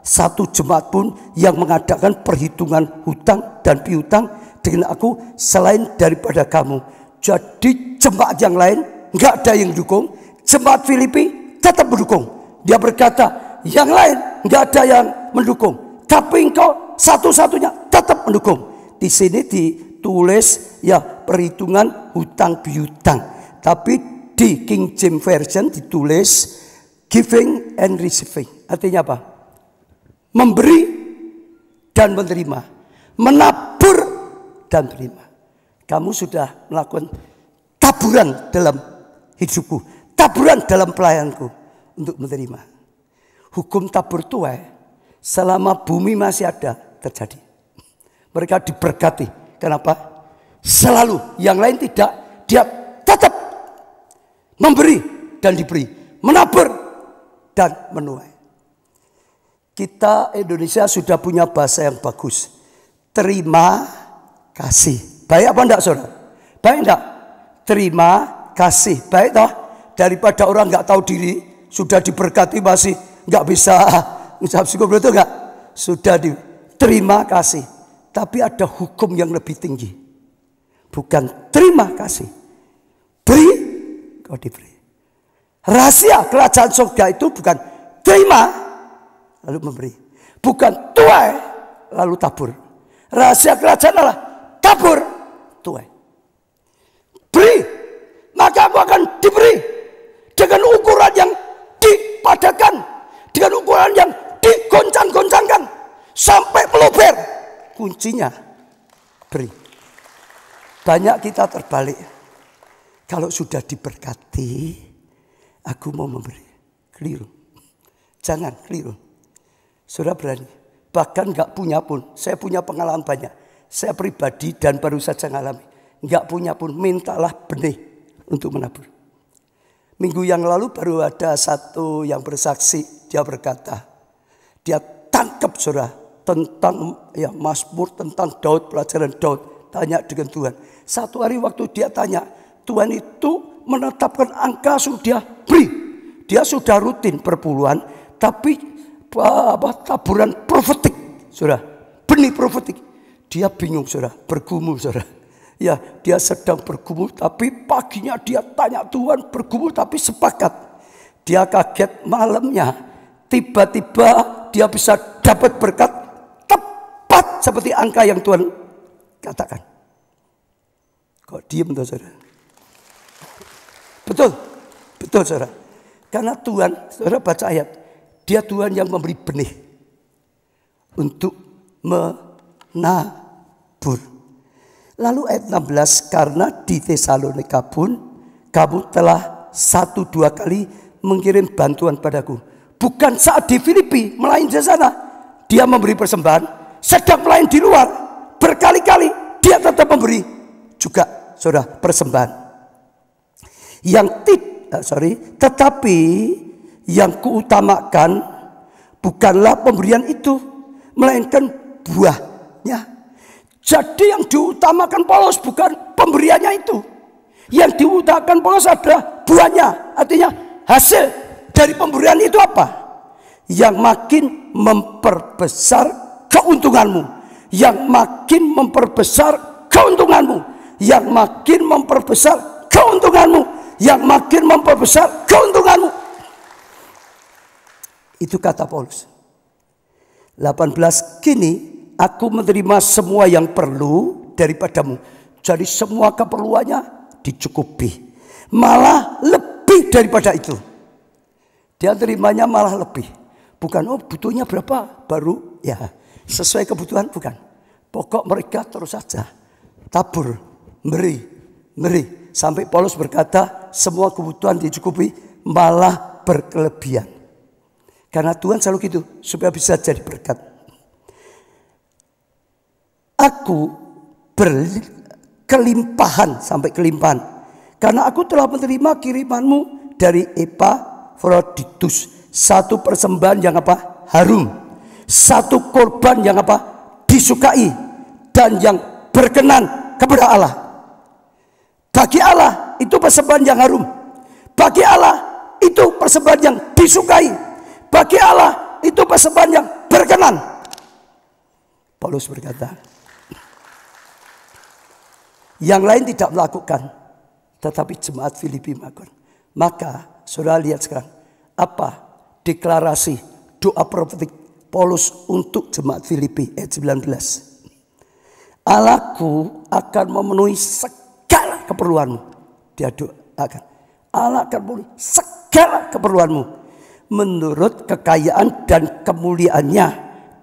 satu jemaat pun yang mengadakan perhitungan hutang dan piutang dengan aku selain daripada kamu. Jadi jemaat yang lain nggak ada yang dukung, jemaat Filipi tetap mendukung. Dia berkata, yang lain nggak ada yang mendukung, tapi engkau satu-satunya tetap mendukung. Di sini ditulis perhitungan hutang piutang, tapi di King James Version ditulis giving and receiving. Artinya apa? Memberi dan menerima, menabur dan menerima. Kamu sudah melakukan taburan dalam hidupku, taburan dalam pelayananku untuk menerima. Hukum tabur tuai selama bumi masih ada terjadi. Mereka diberkati. Kenapa? Selalu, yang lain tidak, dia tetap memberi dan diberi, menabur dan menuai. Kita Indonesia sudah punya bahasa yang bagus. Terima kasih. Baik apa enggak, saudara? Baik enggak? Terima kasih. Baik toh? Daripada orang enggak tahu diri, sudah diberkati masih enggak bisa ucap syukur, itu enggak? Sudah terima kasih. Tapi ada hukum yang lebih tinggi. Bukan terima kasih. Beri, kau diberi. Rahasia kerajaan surga itu bukan terima lalu memberi, bukan tuai lalu tabur. Rahasia kerajaan adalah tabur, tuai. Beri, maka aku akan diberi dengan ukuran yang dipadatkan, dengan ukuran yang digoncang-goncangkan sampai meluber. Kuncinya beri. Banyak kita terbalik. Kalau sudah diberkati, aku mau memberi. Keliru. Jangan keliru. Saudara berani. Bahkan gak punya pun. Saya punya pengalaman banyak. Saya pribadi dan baru saja ngalami. Gak punya pun, mintalah benih untuk menabur. Minggu yang lalu baru ada satu yang bersaksi. Dia berkata, dia tangkap saudara tentang ya Mazmur, tentang Daud, pelajaran Daud. Tanya dengan Tuhan. Satu hari waktu dia tanya, Tuhan itu menetapkan angka sudah beri. Dia sudah rutin perpuluhan, tapi taburan profetik, saudara, benih profetik. Dia bingung, saudara, bergumul, saudara. Ya, dia sedang bergumul, tapi paginya dia tanya Tuhan, bergumul tapi sepakat. Dia kaget malamnya, tiba-tiba dia bisa dapat berkat tepat seperti angka yang Tuhan katakan. Kok diem tuh saudara? Betul, betul saudara. Karena Tuhan, saudara baca ayat, dia Tuhan yang memberi benih untuk menabur. Lalu ayat 16, karena di Tesalonika pun kamu telah 1-2 kali mengirim bantuan padaku. Bukan saat di Filipi, melayani di sana. Dia memberi persembahan, sedang melayani di luar. Berkali-kali dia tetap memberi juga, saudara, persembahan. Tetapi yang kuutamakan bukanlah pemberian itu, melainkan buahnya. Jadi yang diutamakan Paulus bukan pemberiannya itu. Yang diutamakan Paulus adalah buahnya. Artinya hasil dari pemberian itu apa? Yang makin memperbesar keuntunganmu. Yang makin memperbesar keuntunganmu. Yang makin memperbesar keuntunganmu. Yang makin memperbesar keuntunganmu. Itu kata Paulus. 18, kini aku menerima semua yang perlu daripadamu. Jadi semua keperluannya dicukupi. Malah lebih daripada itu. Dia terimanya malah lebih. Bukan butuhnya berapa baru ya sesuai kebutuhan, bukan. Pokok mereka terus saja tabur, beri. Sampai Paulus berkata semua kebutuhan dicukupi, malah berkelebihan. Karena Tuhan selalu gitu supaya bisa jadi berkat. Aku berkelimpahan sampai kelimpahan. Karena aku telah menerima kirimanmu dari Epafroditus. Satu persembahan yang apa? Harum. Satu korban yang apa? Disukai. Dan yang berkenan kepada Allah. Bagi Allah itu persembahan yang harum. Bagi Allah itu persembahan yang disukai. Bagi Allah itu persembahan yang berkenan. Paulus berkata, yang lain tidak melakukan, tetapi jemaat Filipi melakukan. Maka saudara lihat sekarang, apa deklarasi doa profetik Paulus untuk jemaat Filipi ayat 19. Allahku akan memenuhi segala keperluanmu. Dia doakan, Allah akan memenuhi segala keperluanmu menurut kekayaan dan kemuliaannya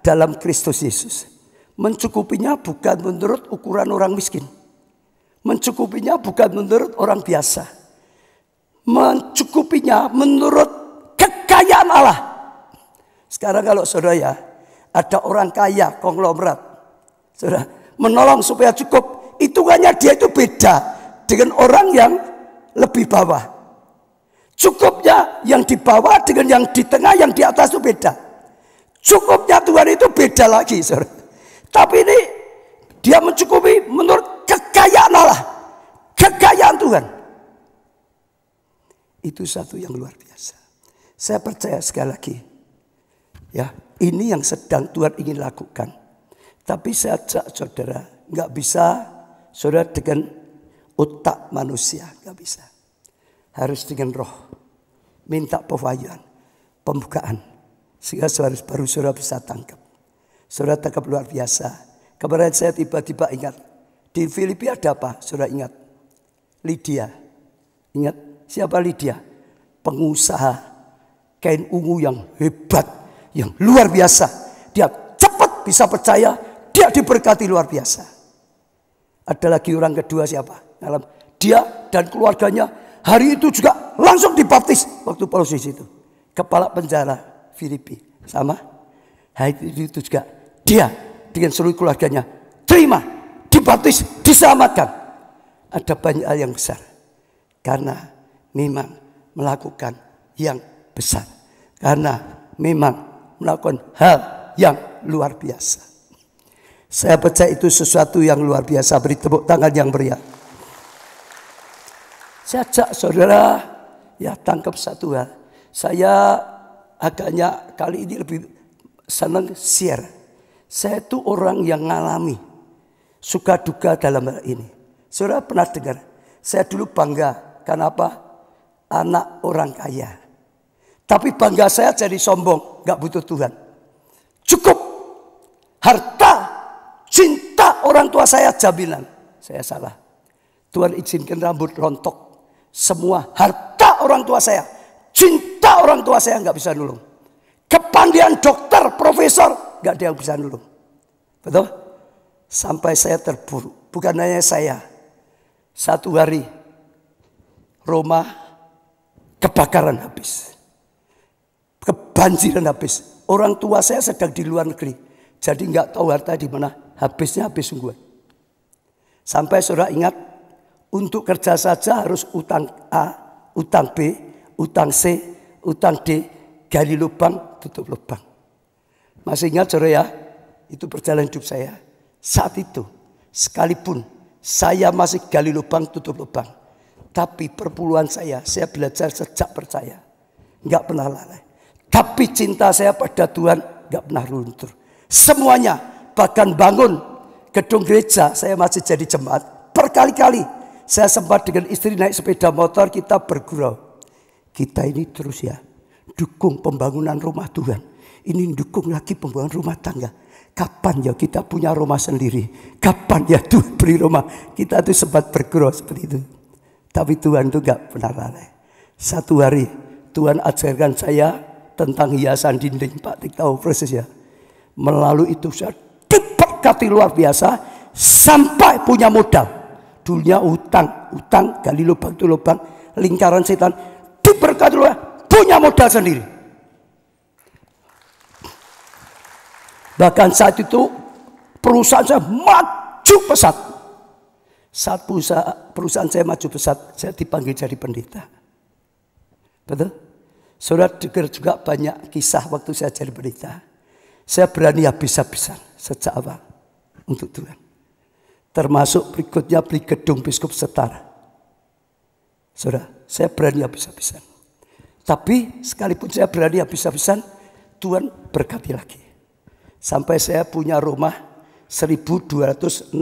dalam Kristus Yesus. Mencukupinya bukan menurut ukuran orang miskin. Mencukupinya bukan menurut orang biasa. Mencukupinya menurut kekayaan Allah. Sekarang kalau saudara ya, ada orang kaya konglomerat, saudara, menolong supaya cukup, hitungannya dia itu beda dengan orang yang lebih bawah. Cukupnya yang di bawah dengan yang di tengah, yang di atas itu beda. Cukupnya Tuhan itu beda lagi, saudara. Tapi ini dia mencukupi menurut kekayaan Allah, kekayaan Tuhan. Itu satu yang luar biasa. Saya percaya sekali lagi, ya, ini yang sedang Tuhan ingin lakukan. Tapi saya ajak saudara, nggak bisa saudara dengan otak manusia, nggak bisa. Harus dengan roh, minta pewahyuan, pembukaan, sehingga baru saudara bisa tangkap. Saudara tangkap luar biasa. Kemarin saya tiba-tiba ingat, di Filipi ada apa? Saudara ingat? Lydia. Ingat siapa Lydia? Pengusaha kain ungu yang hebat, yang luar biasa. Dia cepat bisa percaya, dia diberkati luar biasa. Ada lagi orang kedua siapa? Dia dan keluarganya hari itu juga langsung dibaptis waktu Paulus di situ. Kepala penjara Filipi sama. Hari itu juga dia dengan seluruh keluarganya terima, dibaptis, diselamatkan. Ada banyak hal yang besar. Karena memang melakukan yang besar. Karena memang melakukan hal yang luar biasa. Saya percaya itu sesuatu yang luar biasa. Beri tepuk tangan yang meriah. Saya ajak saudara ya tangkap satu hal. Saya agaknya kali ini lebih senang share. Saya itu orang yang ngalami suka duka dalam hal ini. Saudara pernah dengar? Saya dulu bangga. Kenapa? Anak orang kaya. Tapi bangga saya jadi sombong. Gak butuh Tuhan. Cukup. Harta. Cinta orang tua saya jaminan. Saya salah. Tuhan izinkan rambut rontok. Semua harta orang tua saya. Cinta orang tua saya gak bisa nolong. Kepandaian dokter, profesor. Gak ada yang bisa nolong. Betul? Sampai saya terburuk. Bukan hanya saya. Satu hari Roma kebakaran habis. Kebanjiran habis. Orang tua saya sedang di luar negeri. Jadi nggak tahu harta di mana. Habisnya habis sungguhan. Sampai saudara ingat. Untuk kerja saja harus utang A, utang B, utang C, utang D. Gali lubang, tutup lubang. Masih ingat saudara ya? Itu perjalanan hidup saya. Saat itu sekalipun saya masih gali lubang, tutup lubang. Tapi perpuluhan saya belajar sejak percaya. Enggak pernah lalai. Tapi cinta saya pada Tuhan enggak pernah luntur. Semuanya, bahkan bangun gedung gereja, saya masih jadi jemaat. Berkali-kali saya sempat dengan istri naik sepeda motor, kita bergurau. Kita ini terus ya, dukung pembangunan rumah Tuhan. Ini dukung lagi pembangunan rumah tangga. Kapan ya kita punya rumah sendiri? Kapan ya Tuhan beri rumah? Kita tuh sempat bergurau seperti itu. Tapi Tuhan itu gak pernah lalai. Satu hari Tuhan ajarkan saya tentang hiasan dinding. Pak Tik tahu prosesnya. Melalui itu saya diberkati luar biasa. Sampai punya modal. Dulunya utang, gali lubang itu lubang. Lingkaran setan. Diberkati luar, punya modal sendiri. Bahkan saat itu perusahaan saya maju pesat. Saat perusahaan saya maju pesat, saya dipanggil jadi pendeta. Betul? Saudara dengar juga banyak kisah waktu saya jadi pendeta. Saya berani habis-habisan sejak awal untuk Tuhan. Termasuk berikutnya beli gedung Biskup Setara. Saudara, saya berani habis-habisan. Tapi sekalipun saya berani habis-habisan, Tuhan berkati lagi. Sampai saya punya rumah 1260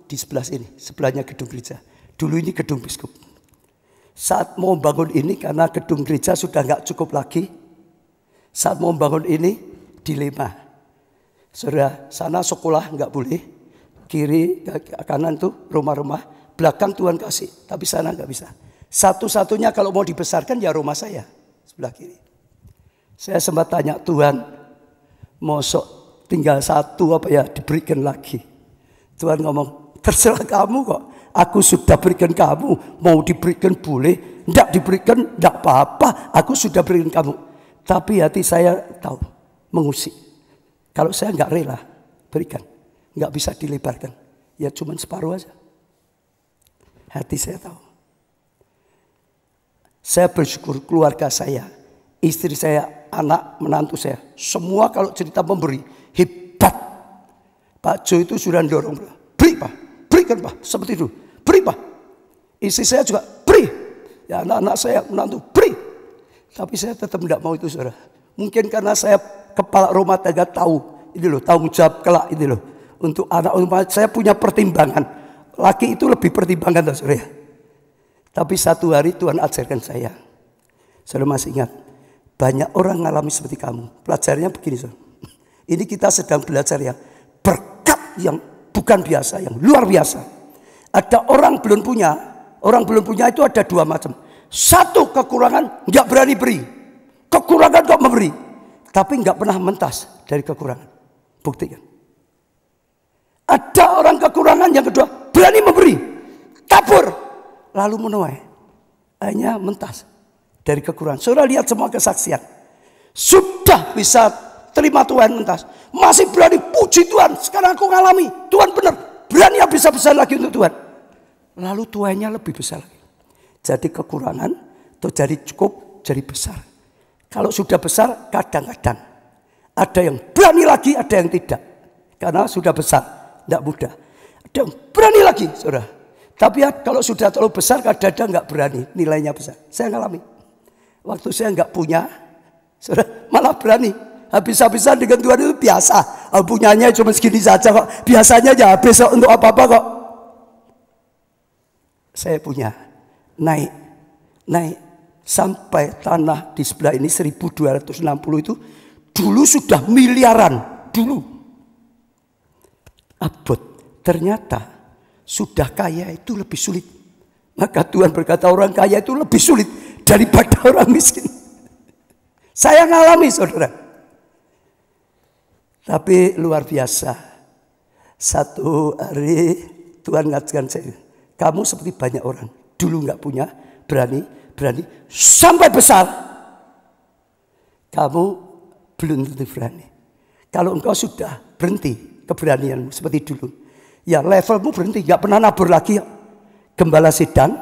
di sebelah sini. Sebelahnya gedung gereja. Dulu ini gedung biskup. Saat mau bangun ini karena gedung gereja sudah gak cukup lagi. Saat mau bangun ini dilema. Saudara, sana sekolah gak boleh. Kiri, kanan tuh rumah-rumah. Belakang Tuhan kasih. Tapi sana gak bisa. Satu-satunya kalau mau dibesarkan ya rumah saya. Sebelah kiri. Saya sempat tanya Tuhan. Mosok tinggal satu apa ya diberikan lagi. Tuhan ngomong, terserah kamu kok. Aku sudah berikan kamu. Mau diberikan boleh. Tidak diberikan tidak apa-apa. Aku sudah berikan kamu. Tapi hati saya tahu. Mengusik. Kalau saya nggak rela berikan. Nggak bisa dilebarkan. Ya cuma separuh aja. Hati saya tahu. Saya bersyukur keluarga saya. Istri saya, anak, menantu saya. Semua kalau cerita memberi. Hebat. Pak Jo itu sudah dorong. Beri Pak. Berikan Pak. Seperti itu. Beri Pak. Istri saya juga beri. Ya anak-anak saya, menantu beri. Tapi saya tetap tidak mau itu saudara. Mungkin karena saya kepala rumah tangga tahu. Ini loh, tanggung jawab kelak ini loh. Untuk anak-anak saya punya pertimbangan. Laki itu lebih pertimbangan saudara. Tapi satu hari Tuhan ajarkan saya. Saudara masih ingat. Banyak orang ngalami seperti kamu. Pelajarannya begini saudara. Ini kita sedang belajar ya. Berkat yang bukan biasa. Yang luar biasa. Ada orang belum punya. Orang belum punya itu ada dua macam. Satu kekurangan nggak berani beri. Kekurangan kok memberi. Tapi nggak pernah mentas dari kekurangan. Buktikan. Ada orang kekurangan yang kedua berani memberi. Tabur. Lalu menuai. Hanya mentas dari kekurangan. Saudara lihat semua kesaksian. Sudah bisa terima Tuhan mentas. Masih berani puji Tuhan. Sekarang aku ngalami. Tuhan benar. Berani habis-habisan lagi untuk Tuhan. Lalu tuainya lebih besar lagi. Jadi kekurangan atau jadi cukup, jadi besar. Kalau sudah besar kadang-kadang ada yang berani lagi, ada yang tidak. Karena sudah besar, tidak mudah. Ada yang berani lagi, saudara. Tapi ya, kalau sudah terlalu besar kadang-kadang nggak berani, nilainya besar. Saya ngalami. Waktu saya nggak punya, saudara, malah berani. Habis-habisan dengan Tuhan itu biasa. Punyanya cuma segini saja kok. Biasanya aja habis untuk apa-apa kok. Saya punya. Naik. Sampai tanah di sebelah ini 1260 itu. Dulu sudah miliaran. Dulu. Abot. Ternyata sudah kaya itu lebih sulit. Maka Tuhan berkata orang kaya itu lebih sulit daripada orang miskin. Saya ngalami, saudara. Tapi luar biasa. Satu hari Tuhan ngatakan saya, kamu seperti banyak orang. Dulu gak punya, berani. Sampai besar. Kamu belum tentu berani. Kalau engkau sudah berhenti keberanianmu seperti dulu. Ya levelmu berhenti, gak pernah nabur lagi. Gembala sidang,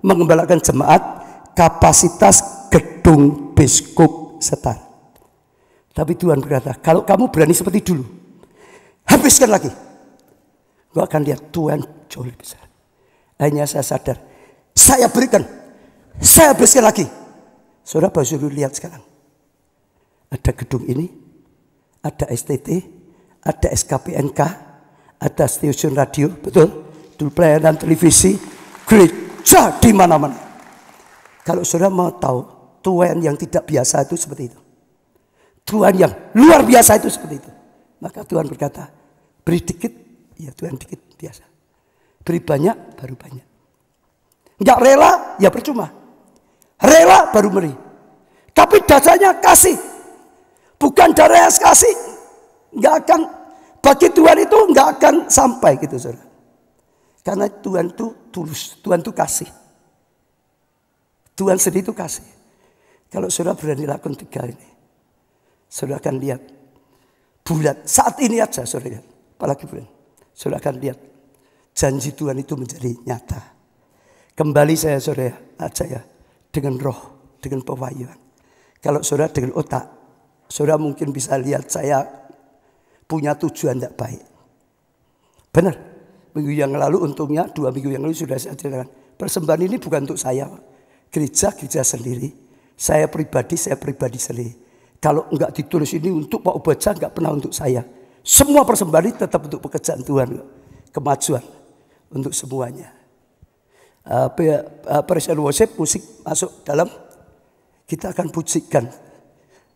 mengembalakan jemaat, kapasitas gedung biskup Setar. Tapi Tuhan berkata, kalau kamu berani seperti dulu, habiskan lagi. Gua akan lihat Tuhan jauh lebih besar. Hanya saya sadar, saya berikan, saya habiskan lagi. Saudara baru lihat sekarang. Ada gedung ini, ada STT, ada SKPNK, ada stasiun radio, betul? Dulu pelayanan televisi, gereja di mana-mana. Kalau saudara mau tahu, Tuhan yang tidak biasa itu seperti itu. Tuhan yang luar biasa itu seperti itu. Maka Tuhan berkata, beri dikit, ya Tuhan dikit biasa. Beri banyak, baru banyak. Enggak rela, ya percuma. Rela baru beri. Tapi dasarnya kasih. Bukan darah yang kasih. Enggak akan, bagi Tuhan itu enggak akan sampai gitu saudara. Karena Tuhan itu tulus, Tuhan itu kasih. Tuhan sendiri itu kasih. Kalau saudara berani lakukan 3 ini. Saudara akan lihat bulat saat ini aja saudara lihat, apalagi bulan. Saudara akan lihat janji Tuhan itu menjadi nyata. Kembali saya saudara aja ya dengan roh, dengan pewahyuan. Kalau saudara dengan otak, saudara mungkin bisa lihat saya punya tujuan tidak baik. Benar. Minggu yang lalu untungnya 2 minggu yang lalu sudah saya ceritakan. Persembahan ini bukan untuk saya, gereja sendiri. Saya pribadi sendiri. Kalau enggak ditulis ini untuk Pak Ubaca, enggak pernah untuk saya. Semua persembahan ini tetap untuk pekerjaan Tuhan. Kemajuan untuk semuanya. Presiden worship, musik masuk dalam. Kita akan pujikan.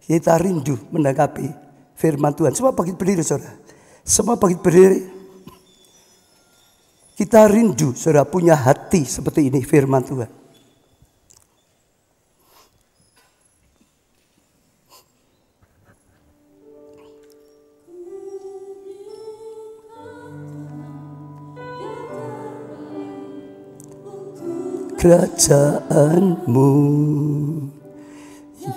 Kita rindu menanggapi firman Tuhan. Semua bangkit berdiri saudara. Semua bangkit berdiri. Kita rindu saudara punya hati seperti ini firman Tuhan. Kerajaanmu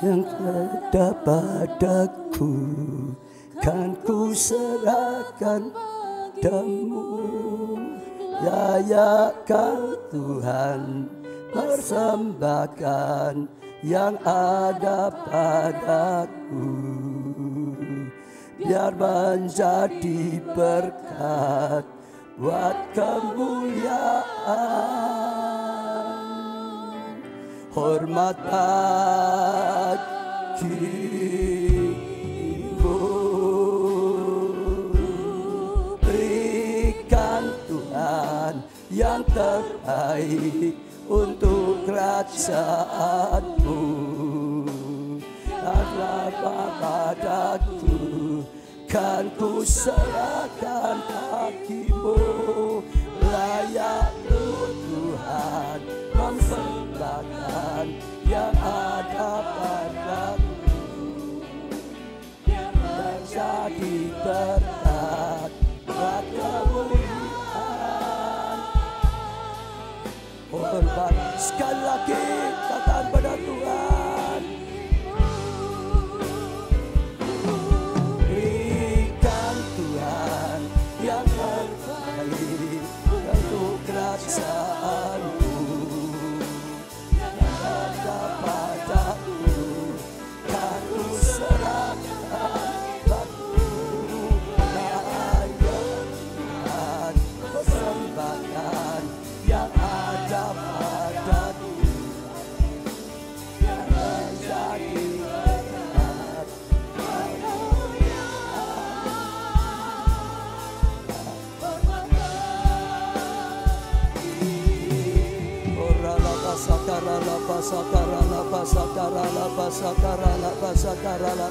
yang ada padaku kan ku serahkan padamu. Ya kau Tuhan persembahkan yang ada padaku, biar menjadi berkat buat kemuliaan. Hormat bagimu, berikan Tuhan yang terbaik untuk kerajaanmu. Apa padaku kan ku serahkan bagimu, layak Tuhan mempersembahkan yang ada padaku, menjadi berkat buat kemuliaan. Hormat sekali lagi katakan pada Tuhan, berikan Tuhan yang terbaik untuk kerajaanmu. pasakara la pasakara la pasakara la pasakara la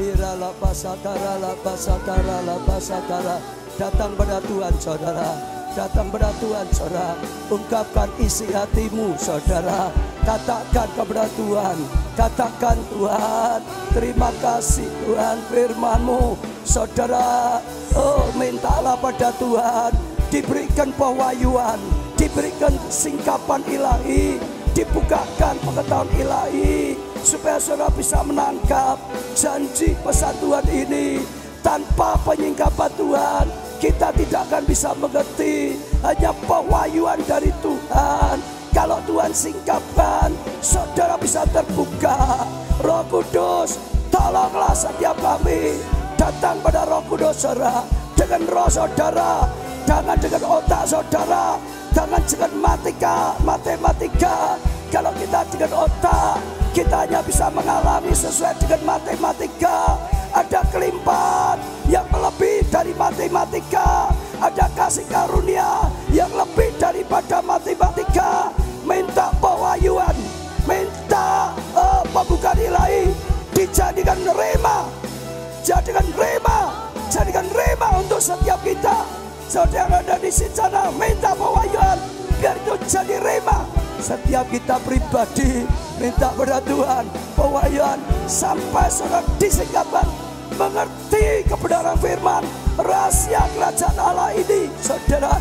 ira la pasakara la pasakara la pasakara. Datang pada Tuhan saudara, datang pada Tuhan saudara. Ungkapkan isi hatimu saudara. Katakan kepada Tuhan, katakan Tuhan, terima kasih Tuhan firman-Mu saudara. Oh, mintalah pada Tuhan diberikan pewahyuan, diberikan singkapan ilahi, dibukakan pengetahuan ilahi, supaya saudara bisa menangkap janji pesan Tuhan ini. Tanpa penyingkapan Tuhan, kita tidak akan bisa mengerti. Hanya pewahyuan dari Tuhan. Kalau Tuhan singkapkan, saudara bisa terbuka. Roh Kudus, tolonglah setiap kami. Datang pada Roh Kudus saudara, dengan roh saudara, jangan dengan otak saudara, jangan dengan matematika. Kalau kita dengan otak, kita hanya bisa mengalami sesuai dengan matematika. Ada kelimpahan yang melebihi dari matematika. Ada kasih karunia yang lebih daripada matematika. Minta pewahyuan, minta pembukaan ilahi, dijadikan rema, jadikan rema untuk setiap kita. Saudara ada di sana, minta pewahyuan, biar itu jadi rema. Setiap kita pribadi minta pada Tuhan pewahyuan sampai saudara disingkapkan, mengerti kebenaran firman, rahasia kerajaan Allah ini. Saudara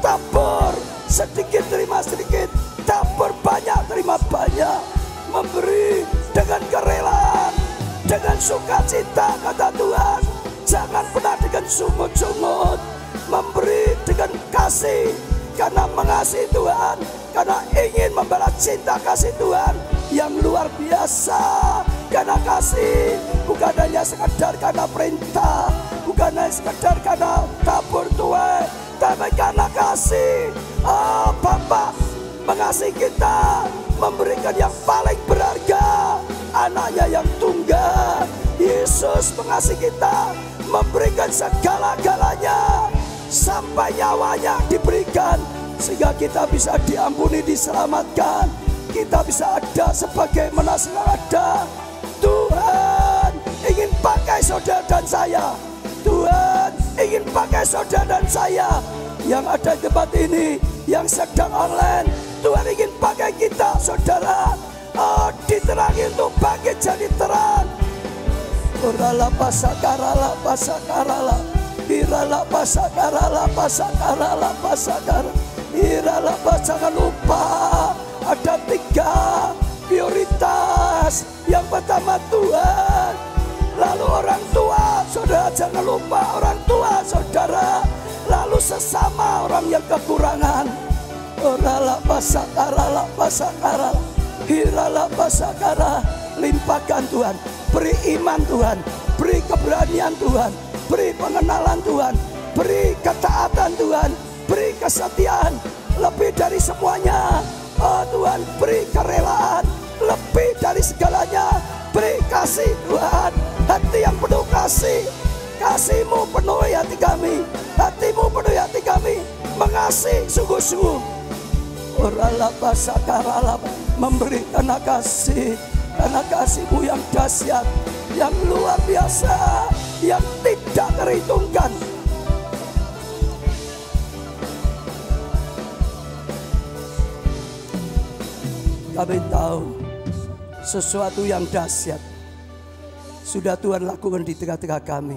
tabur sedikit terima sedikit, tabur banyak terima banyak. Memberi dengan kerelaan, dengan sukacita kata Tuhan. Jangan pernah dengan sungut-sungut. Memberi dengan kasih, karena mengasihi Tuhan, karena ingin membalas cinta kasih Tuhan yang luar biasa. Karena kasih bukan hanya sekedar karena perintah, bukan hanya sekedar karena tabur tuai, tapi karena kasih. Bapa mengasihi kita, memberikan yang paling berharga, anaknya yang tunggal. Yesus mengasihi kita, memberikan segala-galanya, sampai nyawanya diberikan, sehingga kita bisa diampuni, diselamatkan. Kita bisa ada sebagai menasihati ada. Tuhan ingin pakai saudara dan saya. Tuhan ingin pakai saudara dan saya yang ada di tempat ini, yang sedang online. Tuhan ingin pakai kita saudara, diterangi untuk bangkit jadi terang. Orala pasakarala pasakarala, irala pasakarala pasakarala pasakara, irala pasakar. Lupa ada 3 prioritas. Yang pertama Tuhan, lalu orang tua. Saudara jangan lupa orang tua saudara, lalu sesama orang yang kekurangan. Orala pasakara, hirala pasakara. Limpahkan Tuhan, beri iman Tuhan, beri keberanian Tuhan, beri pengenalan Tuhan, beri ketaatan Tuhan, beri kesetiaan. Lebih dari semuanya, Tuhan beri kerelaan, lebih dari segalanya beri kasih Tuhan. Hati yang penuh kasih, kasih-Mu penuhi hati kami, hati-Mu penuhi hati kami, mengasihi sungguh-sungguh. Orala pasakarala, memberi karena kasih, karena kasih-Mu yang dahsyat, yang luar biasa, yang tidak terhitungkan. Kami tahu sesuatu yang dahsyat sudah Tuhan lakukan di tengah-tengah kami.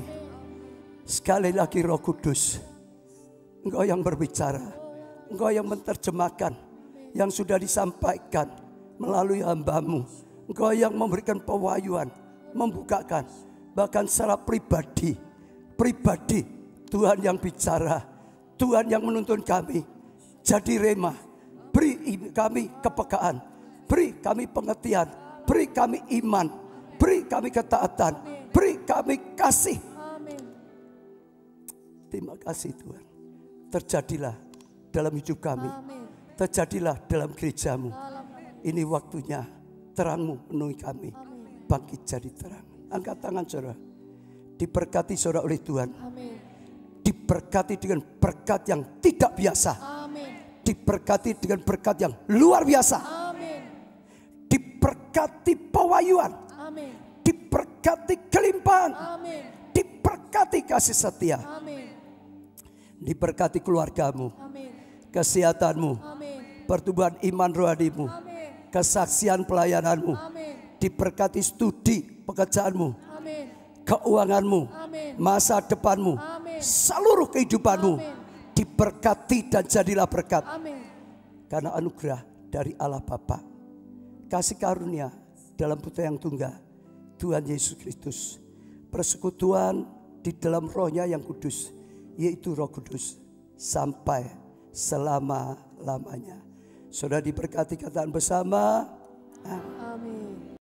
Sekali lagi Roh Kudus, Engkau yang berbicara, Engkau yang menerjemahkan yang sudah disampaikan melalui hamba-Mu. Engkau yang memberikan pewahyuan, membukakan, bahkan secara pribadi Tuhan yang bicara, Tuhan yang menuntun kami jadi rema. Beri kami kepekaan, beri kami pengertian, beri kami iman, beri kami ketaatan, beri kami kasih. Terima kasih Tuhan. Terjadilah dalam hidup kami, terjadilah dalam gereja-Mu. Ini waktunya terang-Mu penuhi kami, bangkit jadi terang. Angkat tangan saudara, diberkati saudara oleh Tuhan. Diberkati dengan berkat yang tidak biasa, diberkati dengan berkat yang luar biasa. diberkati pewahyuan, Amin. diberkati kelimpahan, Amin. diberkati kasih setia, Amin. diberkati keluargamu, Amin. kesehatanmu, Amin. pertumbuhan iman rohanimu, Amin. kesaksian pelayananmu, Amin. diberkati studi pekerjaanmu, Amin. keuanganmu, Amin. masa depanmu, Amin. seluruh kehidupanmu Amin. diberkati dan jadilah berkat. Amin. Karena anugerah dari Allah Bapa, kasih karunia dalam Putra yang tunggal Tuhan Yesus Kristus, persekutuan di dalam Roh-Nya yang kudus, yaitu Roh Kudus, sampai selama-lamanya. Saudara diberkati, katakan bersama. Amin.